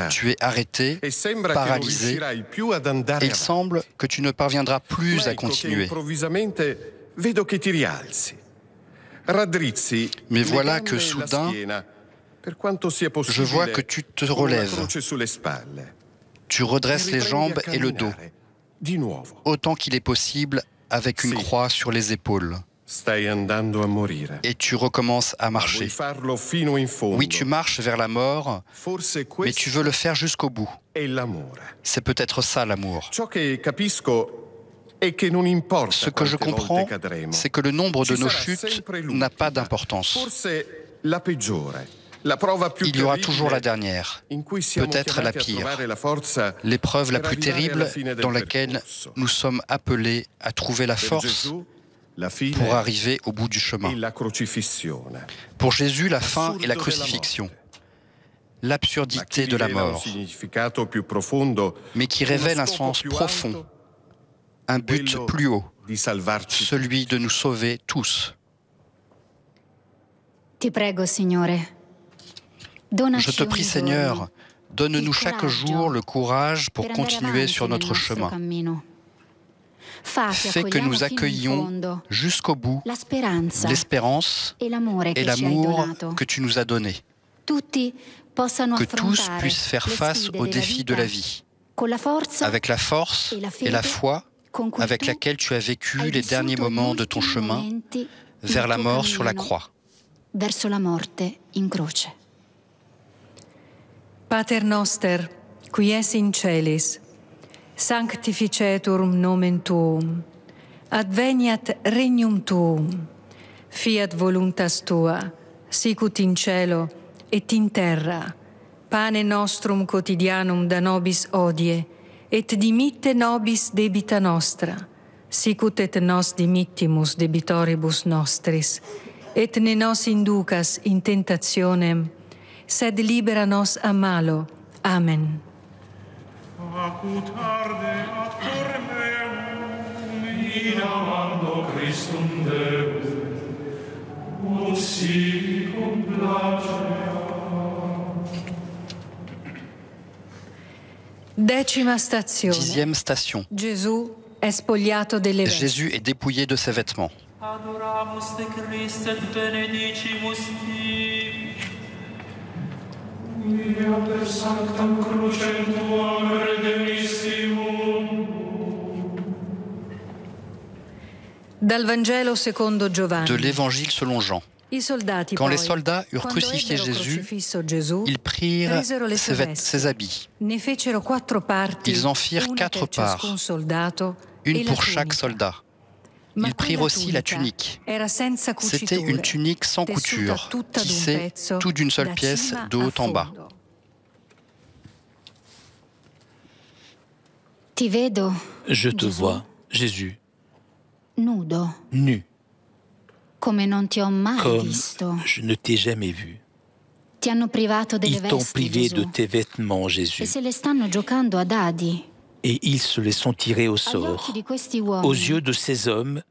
Tu es arrêté, paralysé, et il semble que tu ne parviendras plus à continuer. Mais voilà que soudain, je vois que tu te relèves. Tu redresses les jambes et le dos, autant qu'il est possible, avec une croix sur les épaules. Et tu recommences à marcher. Oui, tu marches vers la mort, mais tu veux le faire jusqu'au bout. C'est peut-être ça l'amour. Ce que je comprends, c'est que le nombre de nos chutes n'a pas d'importance. Il y aura toujours la dernière, peut-être la pire, l'épreuve la plus terrible dans laquelle nous sommes appelés à trouver la force pour arriver au bout du chemin. Pour Jésus, la fin est la crucifixion, l'absurdité de la mort, mais qui révèle un sens profond, un but plus haut, celui de nous sauver tous. Je te prie, Seigneur, donne-nous chaque jour le courage pour continuer sur notre chemin. Fais que nous accueillions jusqu'au bout l'espérance et l'amour que tu nous as donnés. Que tous puissent faire face aux défis de la vie, avec la force et la foi avec laquelle tu as vécu les derniers moments de ton chemin vers la mort sur la croix. Pater noster, qui es in celis, sanctificetur nomen tuum, adveniat regnum tuum, fiat voluntas tua, sicut in cielo et in terra. Pane nostrum quotidianum da nobis hodie, et dimitte nobis debita nostra, sicut et nos dimittimus debitoribus nostris, et ne nos inducas in tentationem, sed libera nos a malo. Amen. Acut arde ad cor meum, in amando Christum Deus, ut si complacea. 10ª stazione. 10e station. Gesù è spogliato delle vesti. Jésus est dépouillé de ses vêtements. Adoramus te Christe et benedicimus te. Via per sanctam crucem tuam redemissivum. De l'Évangile selon Jean. Quand les soldats eurent crucifié Jésus, ils prirent ses habits. Ils en firent 4 parts, une pour chaque soldat. Ils prirent aussi la tunique. C'était une tunique sans couture, tissée tout d'une seule pièce de haut en bas. Je te vois, Jésus, nu, comme je ne t'ai jamais vu. Ils t'ont privé de tes vêtements, Jésus, et ils se les sont tirés au sort. Aux yeux de ces hommes,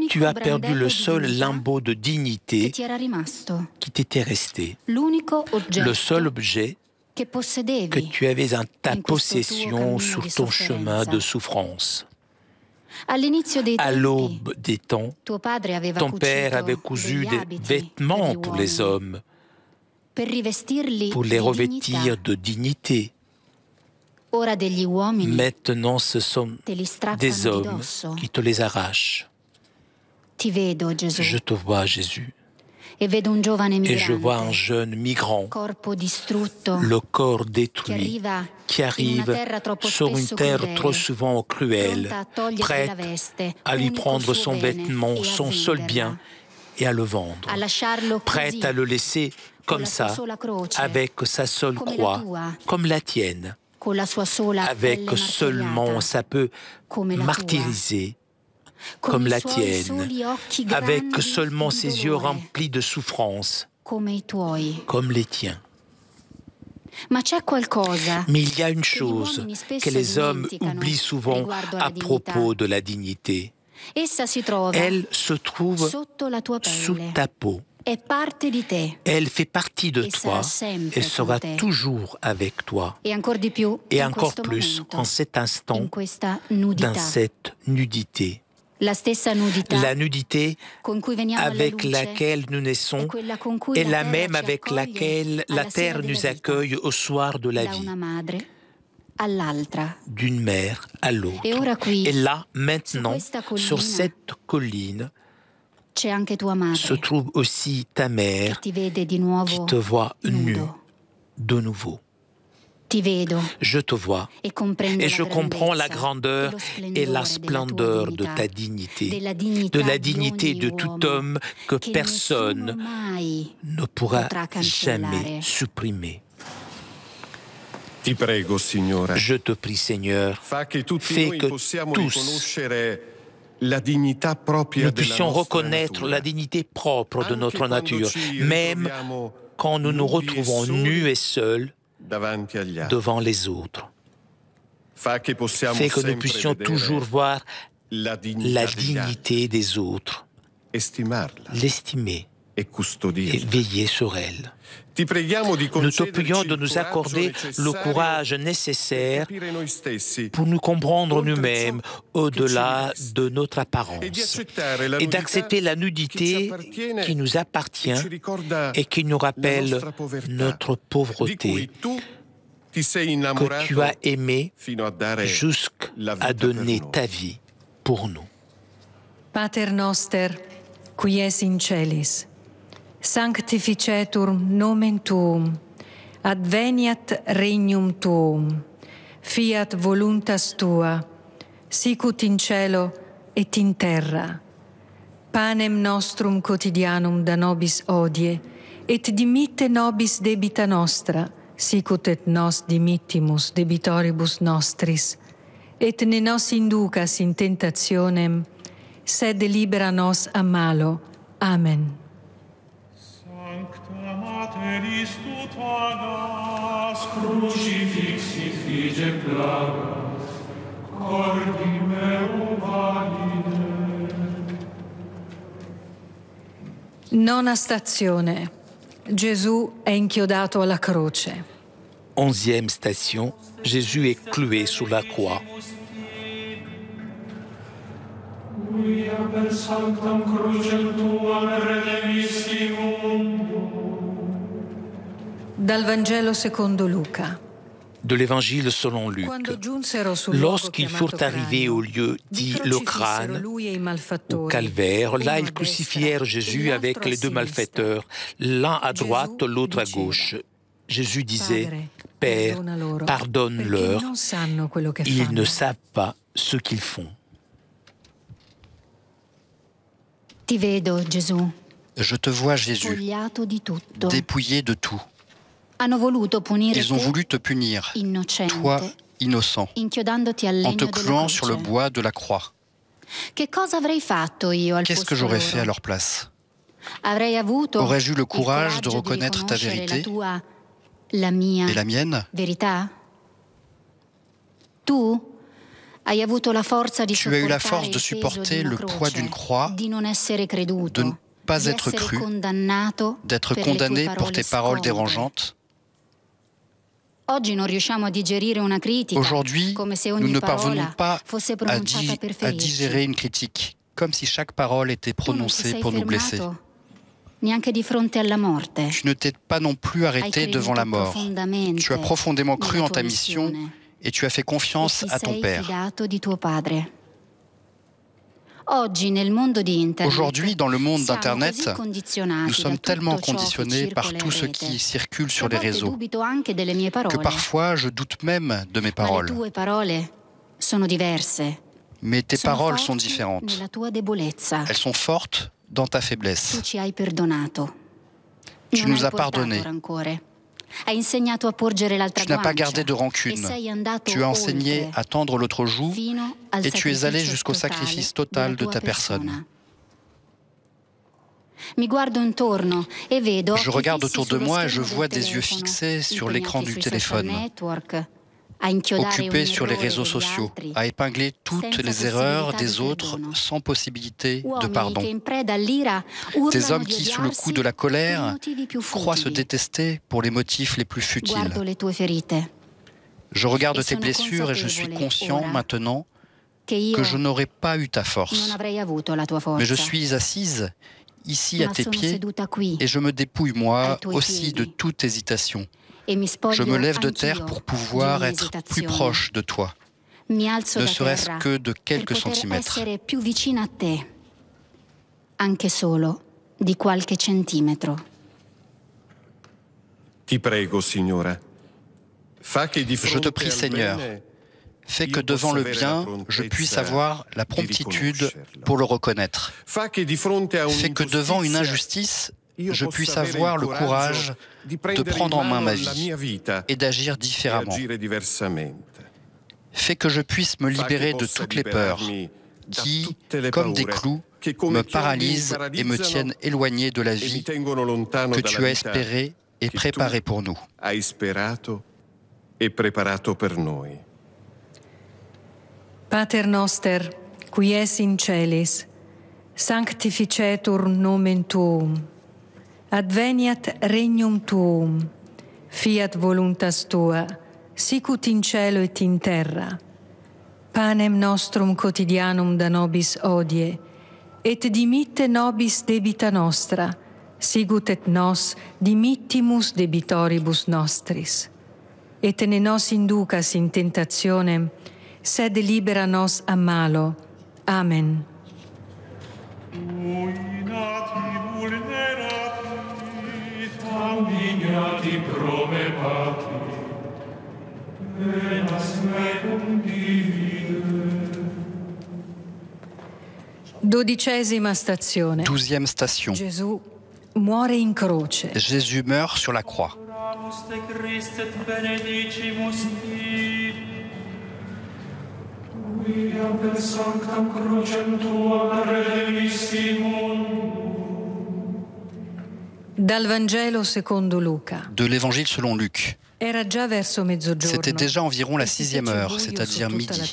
tu as perdu le seul limbeau de dignité qui t'était resté, le seul objet que tu avais en ta possession sur ton chemin de souffrance. À l'aube des temps, ton père avait cousu des vêtements pour les hommes, pour les revêtir de dignité. Maintenant, ce sont des hommes qui te les arrachent. Je te vois, Jésus. Et je vois un jeune migrant, le corps détruit, qui arrive sur une terre trop souvent cruelle, prête à lui prendre son vêtement, son seul bien, et à le vendre, prête à le laisser comme ça, avec sa seule croix, comme la tienne, avec seulement sa peau martyrisée, comme la tienne, avec seulement ses yeux remplis de souffrance, comme les tiens. Mais il y a une chose que les hommes oublient souvent à propos de la dignité. Elle se trouve sous ta peau. Elle fait partie de toi et sera toujours avec toi. Et encore plus en cet instant, dans cette nudité. La nudité avec laquelle nous naissons est la même avec laquelle la terre nous accueille au soir de la vie, d'une mère à l'autre. Et là, maintenant, sur cette colline, se trouve aussi ta mère qui te voit nu de nouveau. Je te vois et je comprends la grandeur et la splendeur de ta dignité, de la dignité de tout homme que personne ne pourra jamais supprimer. Je te prie, Seigneur, fais que tous nous puissions reconnaître la dignité propre de notre nature, même quand nous nous retrouvons nus et seuls devant les autres. Fais que nous puissions toujours voir la dignité des autres, l'estimer et veiller sur elle. Nous te prions de nous accorder le courage nécessaire pour nous comprendre nous-mêmes au-delà de notre apparence et d'accepter la nudité qui nous appartient et qui nous rappelle notre pauvreté, que tu as aimé jusqu'à donner ta vie pour nous. Pater noster, qui es in celis, sanctificetur nomen tuum, adveniat regnum tuum, fiat voluntas tua, sicut in cielo et in terra. Panem nostrum quotidianum da nobis hodie, et dimitte nobis debita nostra, sicut et nos dimittimus debitoribus nostris, et ne nos inducas in tentationem, sed libera nos a malo. Amen. Sancta Materis tutagas, crucifixi fige plagas, cordi meum valide. Nona stazione. Gesù è inchiodato alla croce. 11e station. Jésus est cloué sous la croix. Quia per sanctam crucem tuam redemisti mundo. Dal Vangelo secondo Luca. De l'Évangile selon Luc. Lorsqu'ils furent arrivés au lieu dit le crâne, au calvaire, là ils crucifièrent Jésus avec les deux malfaiteurs, l'un à droite, l'autre à gauche. Jésus disait, « Père, pardonne-leur, ils ne savent pas ce qu'ils font. » Je te vois, Jésus, dépouillé de tout. Ils ont voulu te punir, toi, innocent, en te clouant sur le bois de la croix. Qu'est-ce que j'aurais fait à leur place? Aurais-je eu le courage de reconnaître ta vérité et la mienne? Tu as eu la force de supporter le poids d'une croix, de ne pas être cru, d'être condamné pour tes paroles dérangeantes. Aujourd'hui, nous ne parvenons pas à digérer une critique, comme si chaque parole était prononcée pour nous blesser. Tu ne t'es pas non plus arrêté devant la mort. Tu as profondément cru en ta mission et tu as fait confiance à ton Père. Aujourd'hui, dans le monde d'Internet, nous sommes tellement conditionnés par tout ce qui circule sur les réseaux que parfois je doute même de mes paroles. Mais tes paroles sont différentes. Elles sont fortes dans ta faiblesse. Tu nous as pardonné. Tu n'as pas gardé de rancune. Tu as enseigné à tendre l'autre joue et tu es allé jusqu'au sacrifice total de ta personne. Je regarde autour de moi et je vois des yeux fixés sur l'écran du téléphone, occupés sur les réseaux sociaux, à épingler toutes les erreurs des autres sans possibilité de pardon. Des hommes qui, sous le coup de la colère, croient se détester pour les motifs les plus futiles. Je regarde tes blessures et je suis conscient maintenant que je n'aurais pas eu ta force. Mais je suis assise ici à tes pieds et je me dépouille moi aussi de toute hésitation. Je me lève de terre pour pouvoir être plus proche de toi, ne serait-ce que de quelques centimètres. Je te prie, Seigneur, fais que devant le bien, je puisse avoir la promptitude pour le reconnaître. Fais que devant une injustice, je puisse avoir le courage de prendre en main ma vie et d'agir différemment. Fais que je puisse me libérer de toutes les peurs qui, comme des clous, me paralysent et me tiennent éloigné de la vie que tu as espérée et préparée pour nous. Pater noster, qui es in celis, sanctificetur nomen tuum. Adveniat regnum tuum, fiat voluntas tua, sicut in cielo et in terra. Panem nostrum quotidianum da nobis hodie, et dimitte nobis debita nostra, sicut et nos dimittimus debitoribus nostris. Et ne nos inducas in tentationem, sed libera nos a malo. Amen. Dignati prome Patri, venas mecum divide. 12ª stazione. 12e station. Gesù muore in croce. Jésus meurt sur la croix. Dal Vangelo secondo Luca. De l'Évangile selon Luc. C'était déjà environ la 6e heure, c'est-à-dire midi.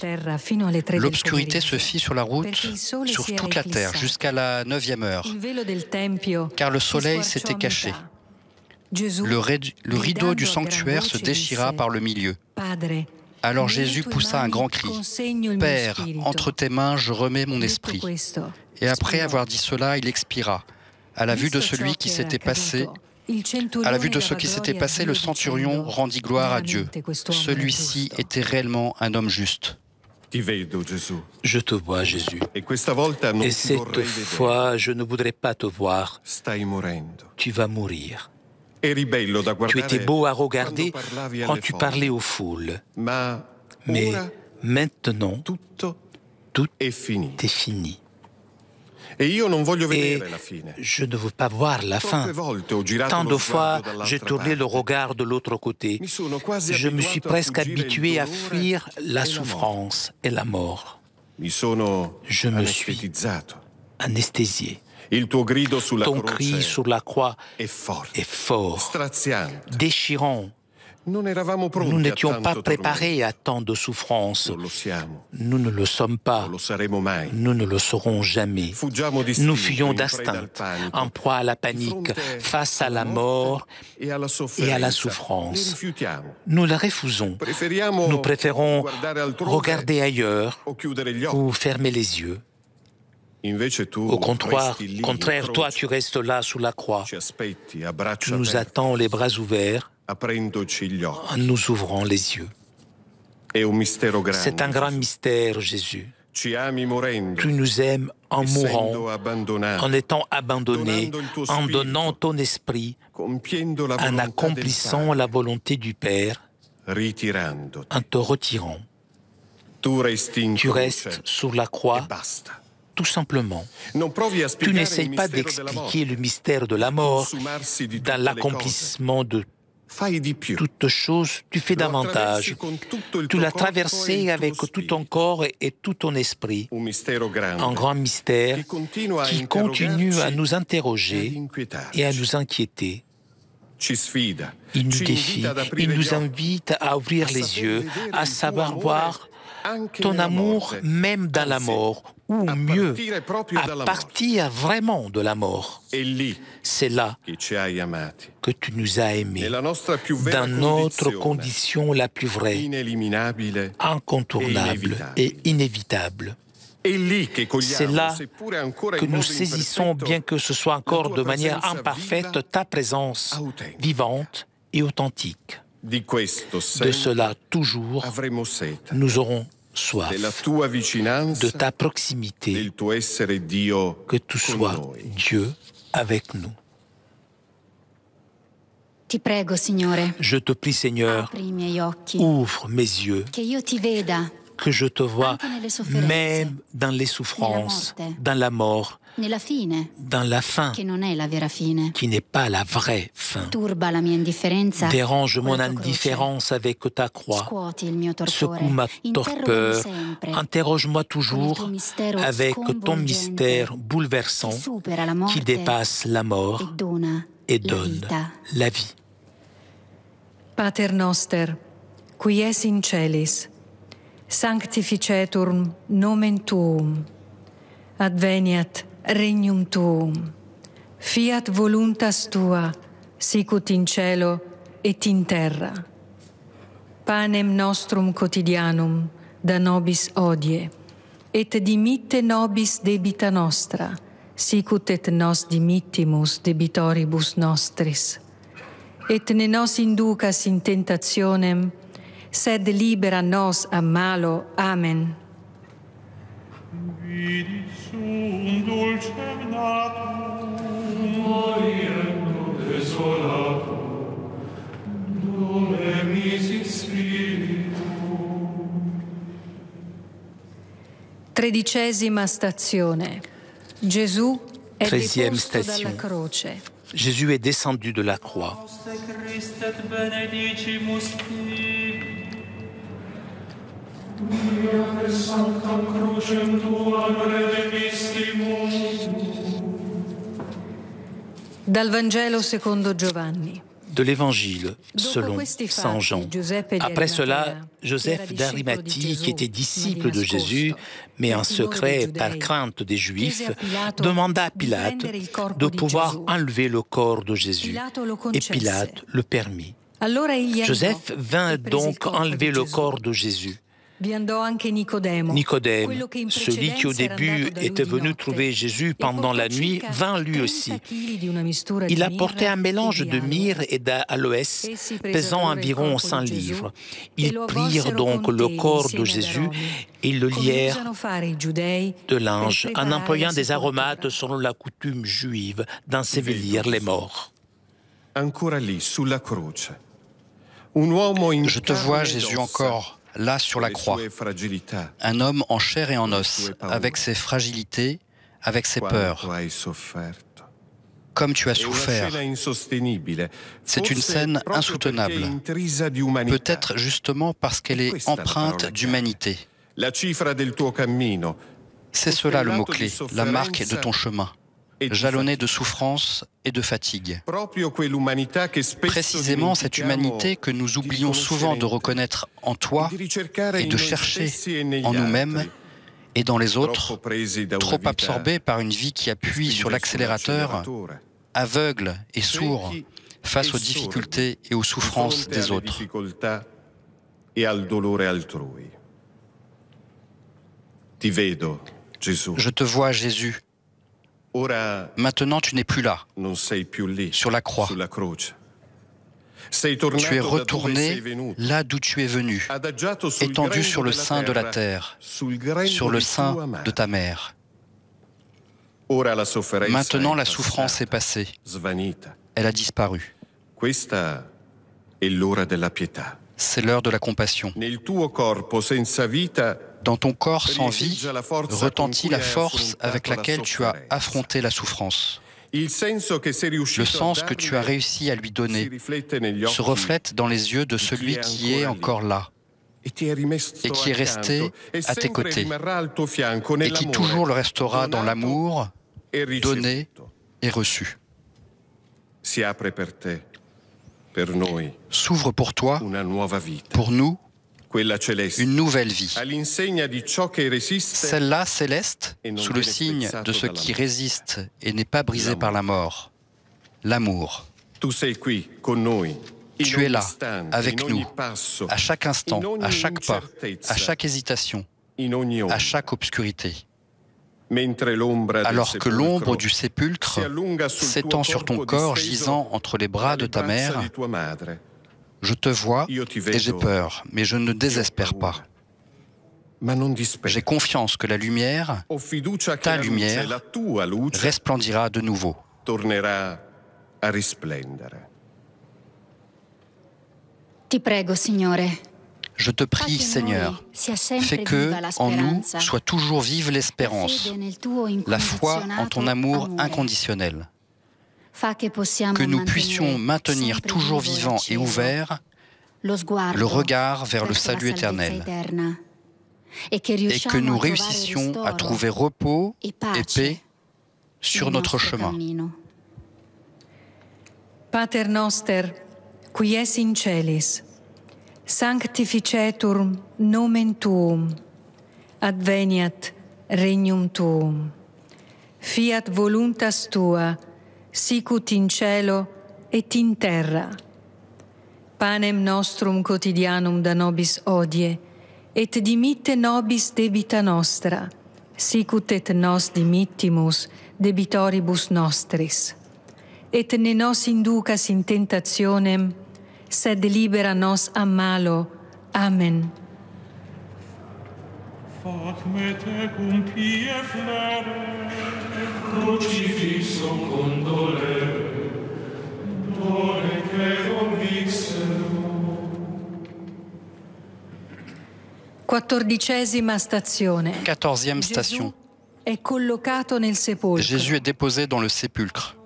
L'obscurité se fit sur la route, sur toute la terre, jusqu'à la 9e heure, car le soleil s'était caché. Le rideau du sanctuaire se déchira par le milieu. Alors Jésus poussa un grand cri. « Père, entre tes mains, je remets mon esprit. » Et après avoir dit cela, il expira. À la vue de celui qui s'était passé, À la vue de ce qui s'était passé, le centurion rendit gloire à Dieu. Celui-ci était réellement un homme juste. Je te vois, Jésus. Et cette fois, je ne voudrais pas te voir. Tu vas mourir. Tu étais beau à regarder quand tu parlais aux foules. Mais maintenant, tout est fini. Et je ne veux pas voir la fin. Tant de fois, j'ai tourné le regard de l'autre côté. Je me suis presque habitué à fuir la souffrance et la mort. Je me suis anesthésié. Ton cri sur la croix est fort, déchirant. Nous n'étions pas préparés à tant de souffrances. Nous ne le sommes pas. Nous ne le serons jamais. Nous fuyons d'instinct, en proie à la panique, face à la mort et à la souffrance. Nous la refusons. Nous préférons regarder ailleurs ou fermer les yeux. Au contraire, toi, tu restes là sous la croix. Tu nous attends les bras ouverts en nous ouvrant les yeux. C'est un grand mystère, Jésus. Tu nous aimes en mourant, en étant abandonné, en donnant ton esprit, en accomplissant la volonté du Père, en te retirant. Tu restes sur la croix, tout simplement. Tu n'essayes pas d'expliquer le mystère de la mort dans l'accomplissement de toute chose, tu fais davantage. Tu l'as traversé avec tout ton corps et tout ton esprit. Un grand mystère qui continue à nous interroger et à nous inquiéter. Il nous défie, il nous invite à ouvrir les yeux, à savoir voir ton amour même dans la mort, ou mieux, à partir vraiment de la mort. C'est là que tu nous as aimés, dans notre condition la plus vraie, incontournable et inévitable. C'est là que nous saisissons, bien que ce soit encore de manière imparfaite, ta présence vivante et authentique. De cela toujours, nous aurons soif de ta proximité, que tu sois Dieu avec nous. Je te prie, Seigneur, ouvre mes yeux, que je te vois même dans les souffrances, dans la mort, dans la fin, qui n'est pas la vraie fin. Dérange mon indifférence avec ta croix, secoue ma torpeur, interroge-moi toujours avec ton mystère bouleversant qui dépasse la mort et donne la vie. Pater noster, qui es in celis, sanctificetur nomen tuum, adveniat regnum tuum, fiat voluntas tua, sicut in cielo et in terra. Panem nostrum quotidianum da nobis hodie, et dimitte nobis debita nostra, sicut et nos dimittimus debitoribus nostris. Et ne nos inducas in tentationem, sed libera nos a malo. Amen. Vidi sum dulcem natum, moriendo desolato, dove misit spiritum. 13ª stazione. Gesù è 13e deposto dalla station. croce. Jésus est descendu de la croix. Dal Vangelo secondo Giovanni. De l'Évangile selon Saint Jean. Après cela, Joseph d'Arimathie, qui était disciple de Jésus, mais en secret par crainte des Juifs, demanda à Pilate de pouvoir enlever le corps de Jésus. Et Pilate le permit. Joseph vint donc enlever le corps de Jésus. Nicodème, celui qui au début était venu trouver Jésus pendant la nuit, vint lui aussi. Il apportait un mélange de myrrhe et d'aloès, pesant environ 100 livres. Ils prirent donc le corps de Jésus et le lièrent de linge, en employant des aromates selon la coutume juive d'ensevelir les morts. Je te vois, Jésus, encore là sur la croix, un homme en chair et en os, avec ses fragilités, avec ses peurs. Comme tu as souffert. C'est une scène insoutenable, peut-être justement parce qu'elle est empreinte d'humanité. C'est cela le mot-clé, la marque de ton chemin, jalonné de souffrance et de fatigue. Précisément cette humanité que nous oublions souvent de reconnaître en toi et de chercher en nous-mêmes et dans les autres, trop absorbés par une vie qui appuie sur l'accélérateur, aveugle et sourd face aux difficultés et aux souffrances des autres. Je te vois, Jésus. Maintenant, tu n'es plus là, sur la croix. Tu es retourné là d'où tu es venu, étendu sur le sein de la terre, sur le sein de ta mère. Maintenant, la souffrance est passée. Elle a disparu. C'est l'heure de la compassion. Dans ton corps sans vie, retentit la force avec laquelle tu as affronté la souffrance. Le sens que tu as réussi à lui donner se reflète dans les yeux de celui qui est encore là et qui est resté à tes côtés et qui toujours le restera dans l'amour donné et reçu. S'ouvre pour toi, pour nous, une nouvelle vie, celle-là céleste, sous le signe de ce qui résiste et n'est pas brisé par la mort, l'amour. Tu es là, avec nous, à chaque instant, à chaque pas, à chaque hésitation, à chaque obscurité. Alors que l'ombre du sépulcre s'étend sur ton corps gisant entre les bras de ta mère, je te vois et j'ai peur, mais je ne désespère pas. J'ai confiance que la lumière, ta lumière, resplendira de nouveau. Je te prie, Seigneur, fais que, en nous, soit toujours vive l'espérance, la foi en ton amour inconditionnel. Que nous puissions maintenir toujours vivant et ouvert le regard vers le salut éternel et que nous réussissions à trouver repos et paix sur notre chemin. Pater noster, qui es in celis, sanctificetur nomen tuum, adveniat regnum tuum, fiat voluntas tua, sicut in cielo et in terra. Panem nostrum quotidianum da nobis hodie, et dimitte nobis debita nostra, sicut et nos dimittimus debitoribus nostris. Et ne nos inducas in tentationem, sed libera nos a malo. Amen. Fac me tecum pie flere, crucifixum condolere, dore querum vixerum. 14ª stazione. 14e station. È collocato nel sepolcro. Jésus est déposé dans le sépulcre.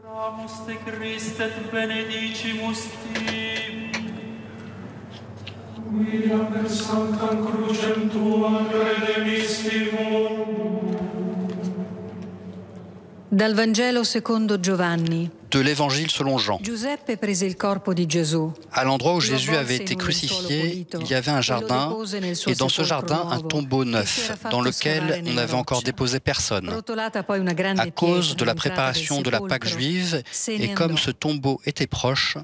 Dal Vangelo secondo Giovanni. De l'évangile selon Jean. Giuseppe prese il corpo di Gesù. À l'endroit où Jésus avait été crucifié, il y avait un jardin, et dans ce jardin, un tombeau neuf, dans lequel on n'avait encore déposé personne. À cause de la préparation de la Pâque juive, et comme ce tombeau était proche,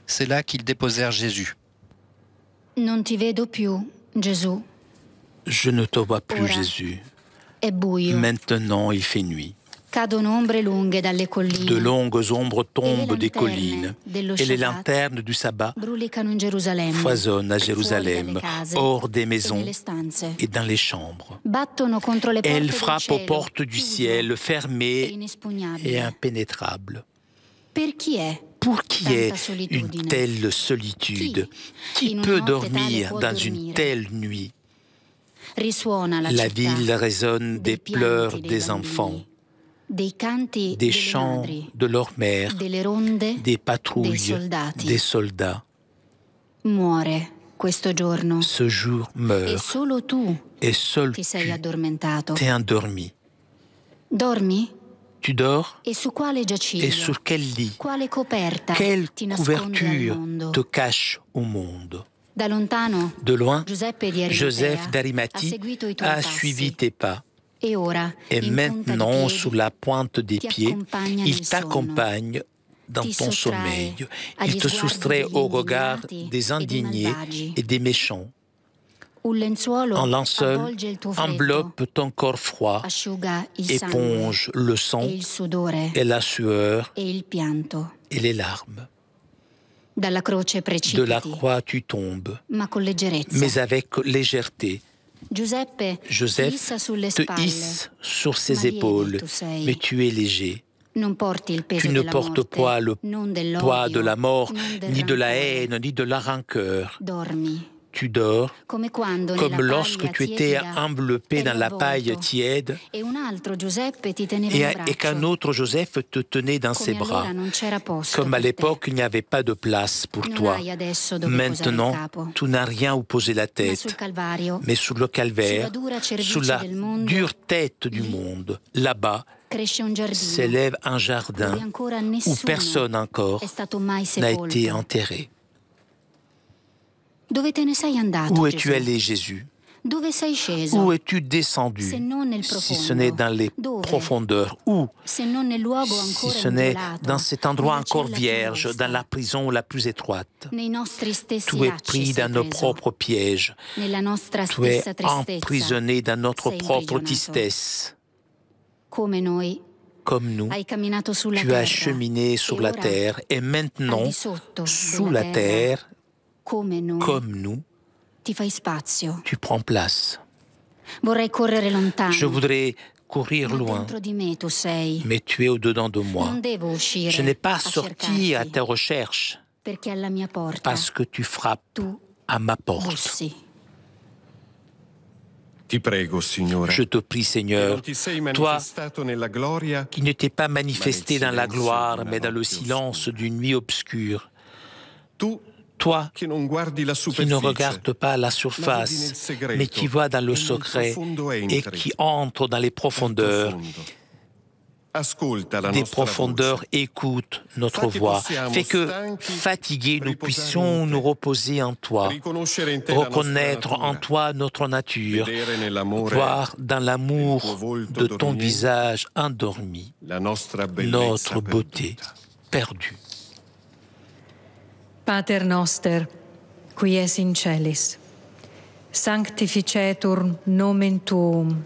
c'est là qu'ils déposèrent Jésus. Non ti vedo più, Gesù. Je ne te vois plus, Jésus. Maintenant, il fait nuit. De longues ombres tombent des collines et les lanternes du sabbat foisonnent à Jérusalem, hors des maisons et dans les chambres. Elles frappent aux portes du ciel, fermées et impénétrables. Pour qui est une telle solitude? Qui peut dormir dans une telle nuit? La ville résonne des pleurs des enfants, des chants de leur mère, des patrouilles, des soldats. Ce jour meurt, et seul tu t'es endormi. Tu dors? Et sur quel lit? Quelle couverture te cache au monde? De loin, Joseph d'Arimathie a suivi tes pas. Et maintenant, sous la pointe des pieds, il t'accompagne dans ton sommeil. Il te soustrait au regard des indignés et des méchants. Un linceul enveloppe ton corps froid, éponge le sang et la sueur et les larmes. De la croix tu tombes, mais avec légèreté. Joseph te hisse sur ses épaules, mais tu es léger. Tu ne portes pas le poids de la mort, ni de la haine, ni de la rancœur. Tu dors comme lorsque tu étais enveloppé dans la paille tiède et qu'un autre Joseph te tenait dans ses bras. Comme à l'époque, il n'y avait pas de place pour toi. Maintenant, tu n'as rien où poser la tête. Mais sous le calvaire, sous la dure tête du monde, là-bas, s'élève un jardin où personne encore n'a été enterré. Où es-tu allé, Jésus? Où es-tu descendu, si ce n'est dans les profondeurs? Où, si ce n'est dans cet endroit encore vierge, dans la prison la plus étroite? Tu es pris dans nos propres pièges. Tu es emprisonné dans notre propre tristesse. Comme nous, tu as cheminé sur la terre et maintenant, sous la terre, comme nous, tu prends place. Je voudrais courir loin, mais tu es au-dedans de moi. Je n'ai pas sorti à tes recherches parce que tu frappes à ma porte. Je te prie, Seigneur, toi qui ne t'es pas manifesté dans la gloire, mais dans le silence d'une nuit obscure, toi qui ne regardes pas la surface, mais qui vois dans le secret et qui entre dans les profondeurs. Des profondeurs, écoute notre voix. Fais que, fatigués, nous puissions nous reposer en toi, reconnaître en toi notre nature, voir dans l'amour de ton visage endormi notre beauté perdue. Pater noster, qui es in celis, sanctificetur nomen tuum,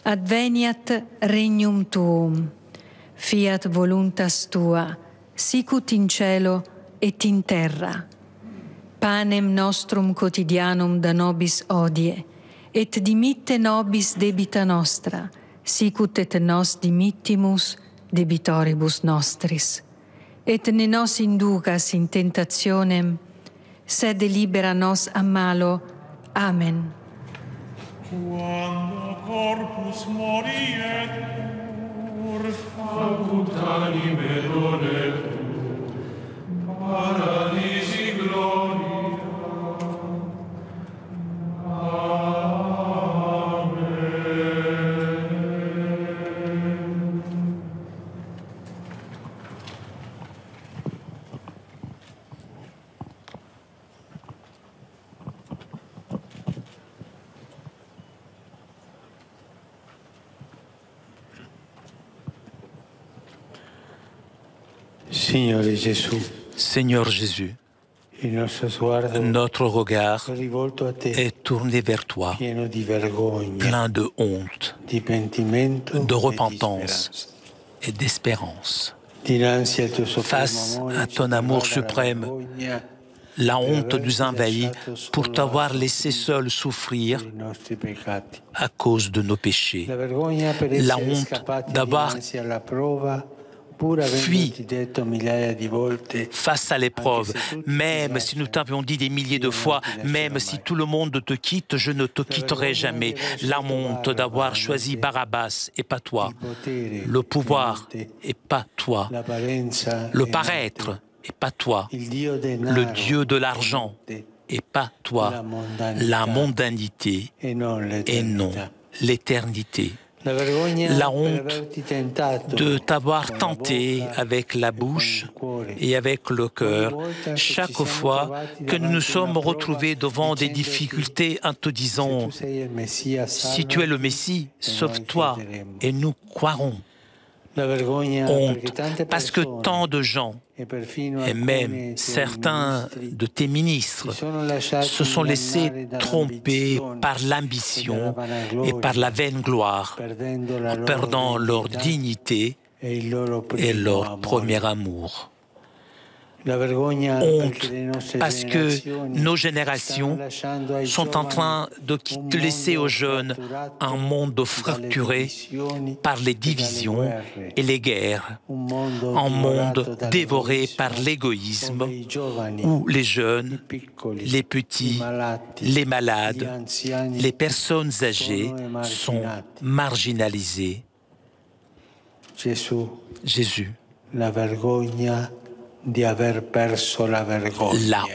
adveniat regnum tuum, fiat voluntas tua, sicut in cielo et in terra. Panem nostrum quotidianum da nobis hodie, et dimitte nobis debita nostra, sicut et nos dimittimus debitoribus nostris. Et ne nos inducas in tentationem, sed libera nos a malo. Amen. Quando corpus moriet, facut anime donetur, paradisi gloria. Signore Gesù, Seigneur Jésus, Notre regard est tourné vers toi, plein de honte, de repentance et d'espérance. Face à ton amour suprême, la honte nous envahit pour t'avoir laissé seul souffrir à cause de nos péchés. La honte d'avoir fui face à l'épreuve, même si nous t'avions dit des milliers de fois, même si tout le monde te quitte, je ne te quitterai jamais. La honte d'avoir choisi Barabbas et pas toi, le pouvoir et pas toi, le paraître et pas toi, le Dieu de l'argent et pas toi, la mondanité et non l'éternité. La honte de t'avoir tenté avec la bouche et avec le cœur chaque fois que nous nous sommes retrouvés devant des difficultés en te disant « Si tu es le Messie, sauve-toi et nous croirons ». Honte, parce que tant de gens, et même certains de tes ministres, se sont laissés tromper par l'ambition et par la vaine gloire, en perdant leur dignité et leur premier amour. Honte, parce que nos générations sont en train de laisser aux jeunes un monde fracturé par les divisions et les guerres, un monde dévoré par l'égoïsme, où les jeunes, les petits, les malades, les personnes âgées sont marginalisées. Jésus, la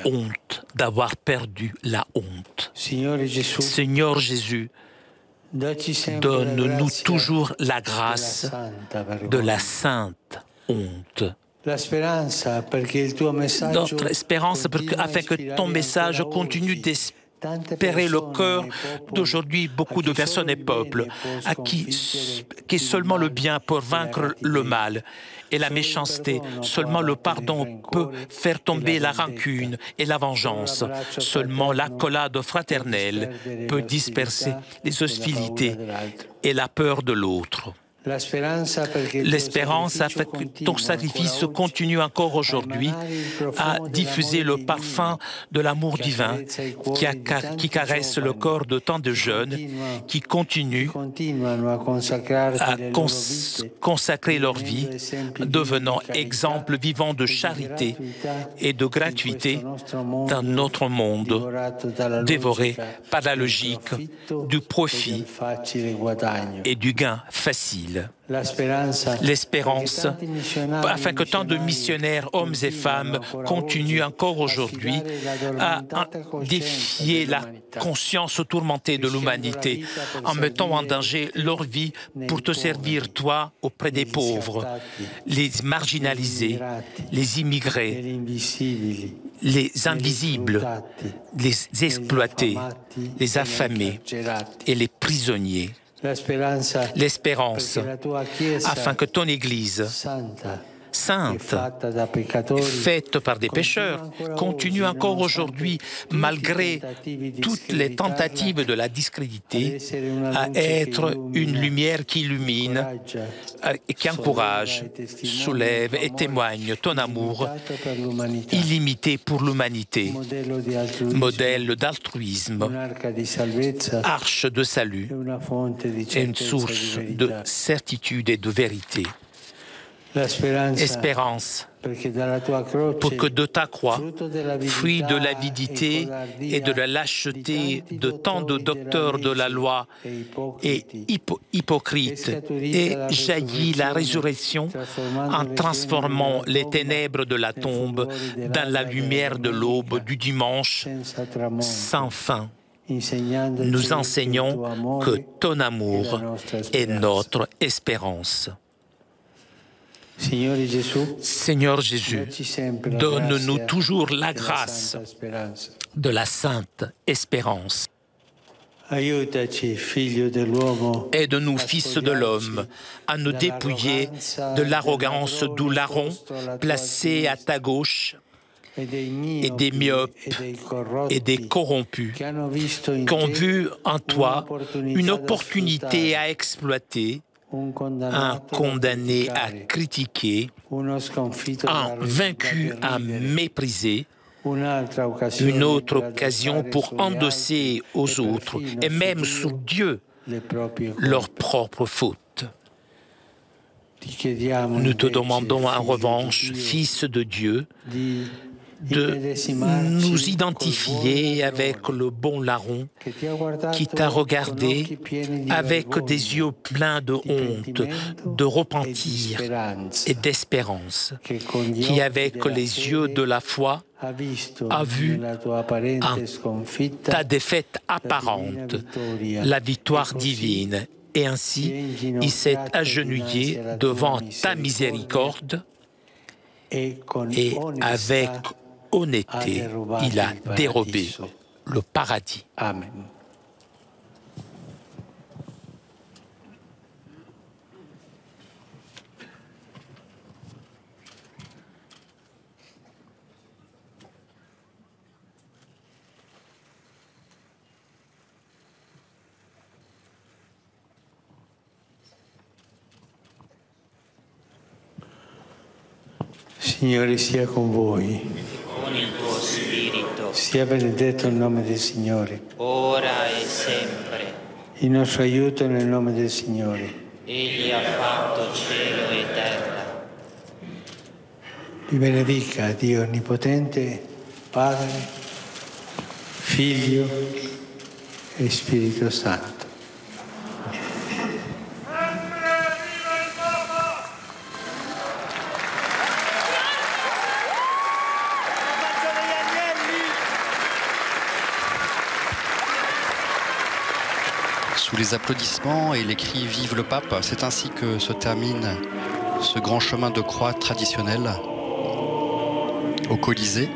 honte d'avoir perdu la honte. Seigneur Jésus, donne-nous toujours la grâce de la sainte honte. Notre espérance, afin que ton message continue d'espérer le cœur d'aujourd'hui beaucoup de personnes et peuples à qui seulement le bien peut vaincre le mal et la méchanceté. Seulement le pardon peut faire tomber la rancune et la vengeance. Seulement l'accolade fraternelle peut disperser les hostilités et la peur de l'autre. L'espérance a fait que ton sacrifice continue encore aujourd'hui à diffuser le parfum de l'amour divin qui caresse le corps de tant de jeunes qui continuent à consacrer leur vie, devenant exemple vivant de charité et de gratuité dans notre monde dévoré par la logique du profit et du gain facile. L'espérance, afin que tant de missionnaires, hommes et femmes, continuent encore aujourd'hui à défier la conscience tourmentée de l'humanité en mettant en danger leur vie pour te servir, toi, auprès des pauvres, les marginalisés, les immigrés, les invisibles, les exploités, les affamés et les prisonniers. L'espérance, afin que ton Église, sainte, faite par des pécheurs, continue encore aujourd'hui, malgré toutes les tentatives de la discréditer, à être une lumière qui illumine, et qui encourage, soulève et témoigne ton amour illimité pour l'humanité, modèle d'altruisme, arche de salut et une source de certitude et de vérité. Espérance, pour que de ta croix, fruit de l'avidité et de la lâcheté de tant de docteurs de la loi et hypocrites, ait jailli la résurrection en transformant les ténèbres de la tombe dans la lumière de l'aube du dimanche sans fin. Nous enseignons que ton amour est notre espérance. Seigneur Jésus, donne-nous toujours la grâce de la sainte espérance. Aide-nous, Fils de l'homme, à nous dépouiller de l'arrogance d'où larron placé à ta gauche et des myopes et des corrompus qui ont vu en toi une opportunité à exploiter, un condamné à critiquer, un vaincu à mépriser, une autre occasion pour endosser aux autres et même sur Dieu leurs propres fautes. Nous te demandons en revanche, Fils de Dieu, de nous identifier avec le bon larron qui t'a regardé avec des yeux pleins de honte, de repentir et d'espérance, qui avec les yeux de la foi a vu en ta défaite apparente la victoire divine, et ainsi il s'est agenouillé devant ta miséricorde et avec honnêteté, il a dérobé le paradis. Amen. Signore sia con voi. Con il tuo spirito. Sia benedetto il nome del Signore. Ora e sempre. Il nostro aiuto nel nome del Signore. Egli ha fatto cielo e terra. Vi benedica Dio Onnipotente, Padre, Figlio e Spirito Santo. Sous les applaudissements et les cris « Vive le pape », c'est ainsi que se termine ce grand chemin de croix traditionnel au Colisée.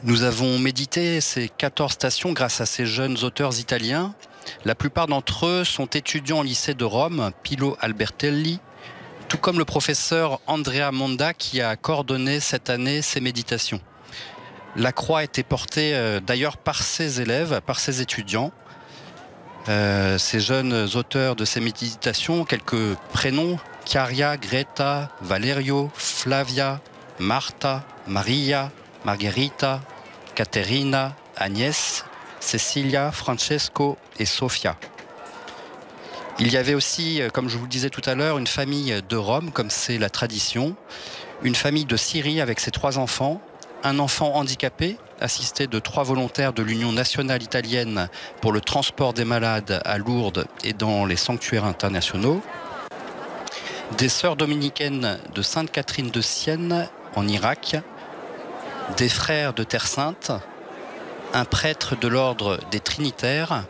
Nous avons médité ces 14 stations grâce à ces jeunes auteurs italiens. La plupart d'entre eux sont étudiants au lycée de Rome, Pilo Albertelli, tout comme le professeur Andrea Monda qui a coordonné cette année ces méditations. La croix a été portée d'ailleurs par ses élèves, par ses étudiants. Ces jeunes auteurs de ces méditations, quelques prénoms: Chiaria, Greta, Valerio, Flavia, Marta, Maria, Margherita, Caterina, Agnès, Cecilia, Francesco et Sofia. Il y avait aussi, comme je vous le disais tout à l'heure, une famille de Rome, comme c'est la tradition, une famille de Syrie avec ses 3 enfants, un enfant handicapé, assisté de 3 volontaires de l'Union nationale italienne pour le transport des malades à Lourdes et dans les sanctuaires internationaux, des sœurs dominicaines de Sainte-Catherine de Sienne en Irak, des frères de Terre Sainte, un prêtre de l'ordre des Trinitaires,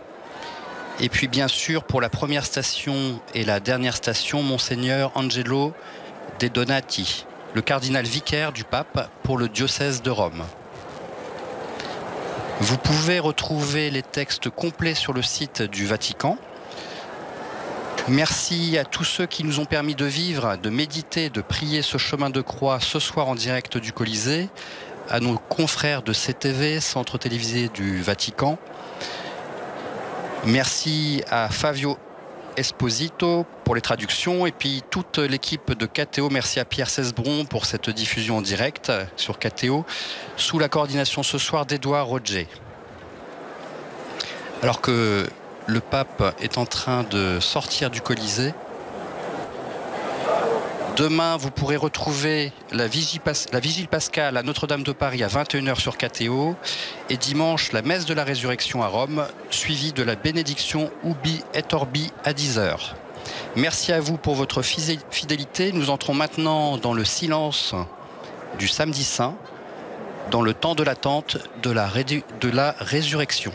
et puis bien sûr pour la première station et la dernière station, Monseigneur Angelo De Donati, le cardinal vicaire du pape pour le diocèse de Rome. Vous pouvez retrouver les textes complets sur le site du Vatican. Merci à tous ceux qui nous ont permis de vivre, de méditer, de prier ce chemin de croix ce soir en direct du Colisée, à nos confrères de CTV, Centre télévisé du Vatican. Merci à Fabio Esposito pour les traductions et puis toute l'équipe de KTO. Merci à Pierre Cesbron pour cette diffusion en direct sur KTO sous la coordination ce soir d'Edouard Roger. Alors que le pape est en train de sortir du Colisée, demain vous pourrez retrouver la vigile pascale à Notre-Dame de Paris à 21 h sur KTO et dimanche la messe de la résurrection à Rome suivie de la bénédiction Ubi et Orbi à 10 h. Merci à vous pour votre fidélité. Nous entrons maintenant dans le silence du samedi saint, dans le temps de l'attente de la résurrection.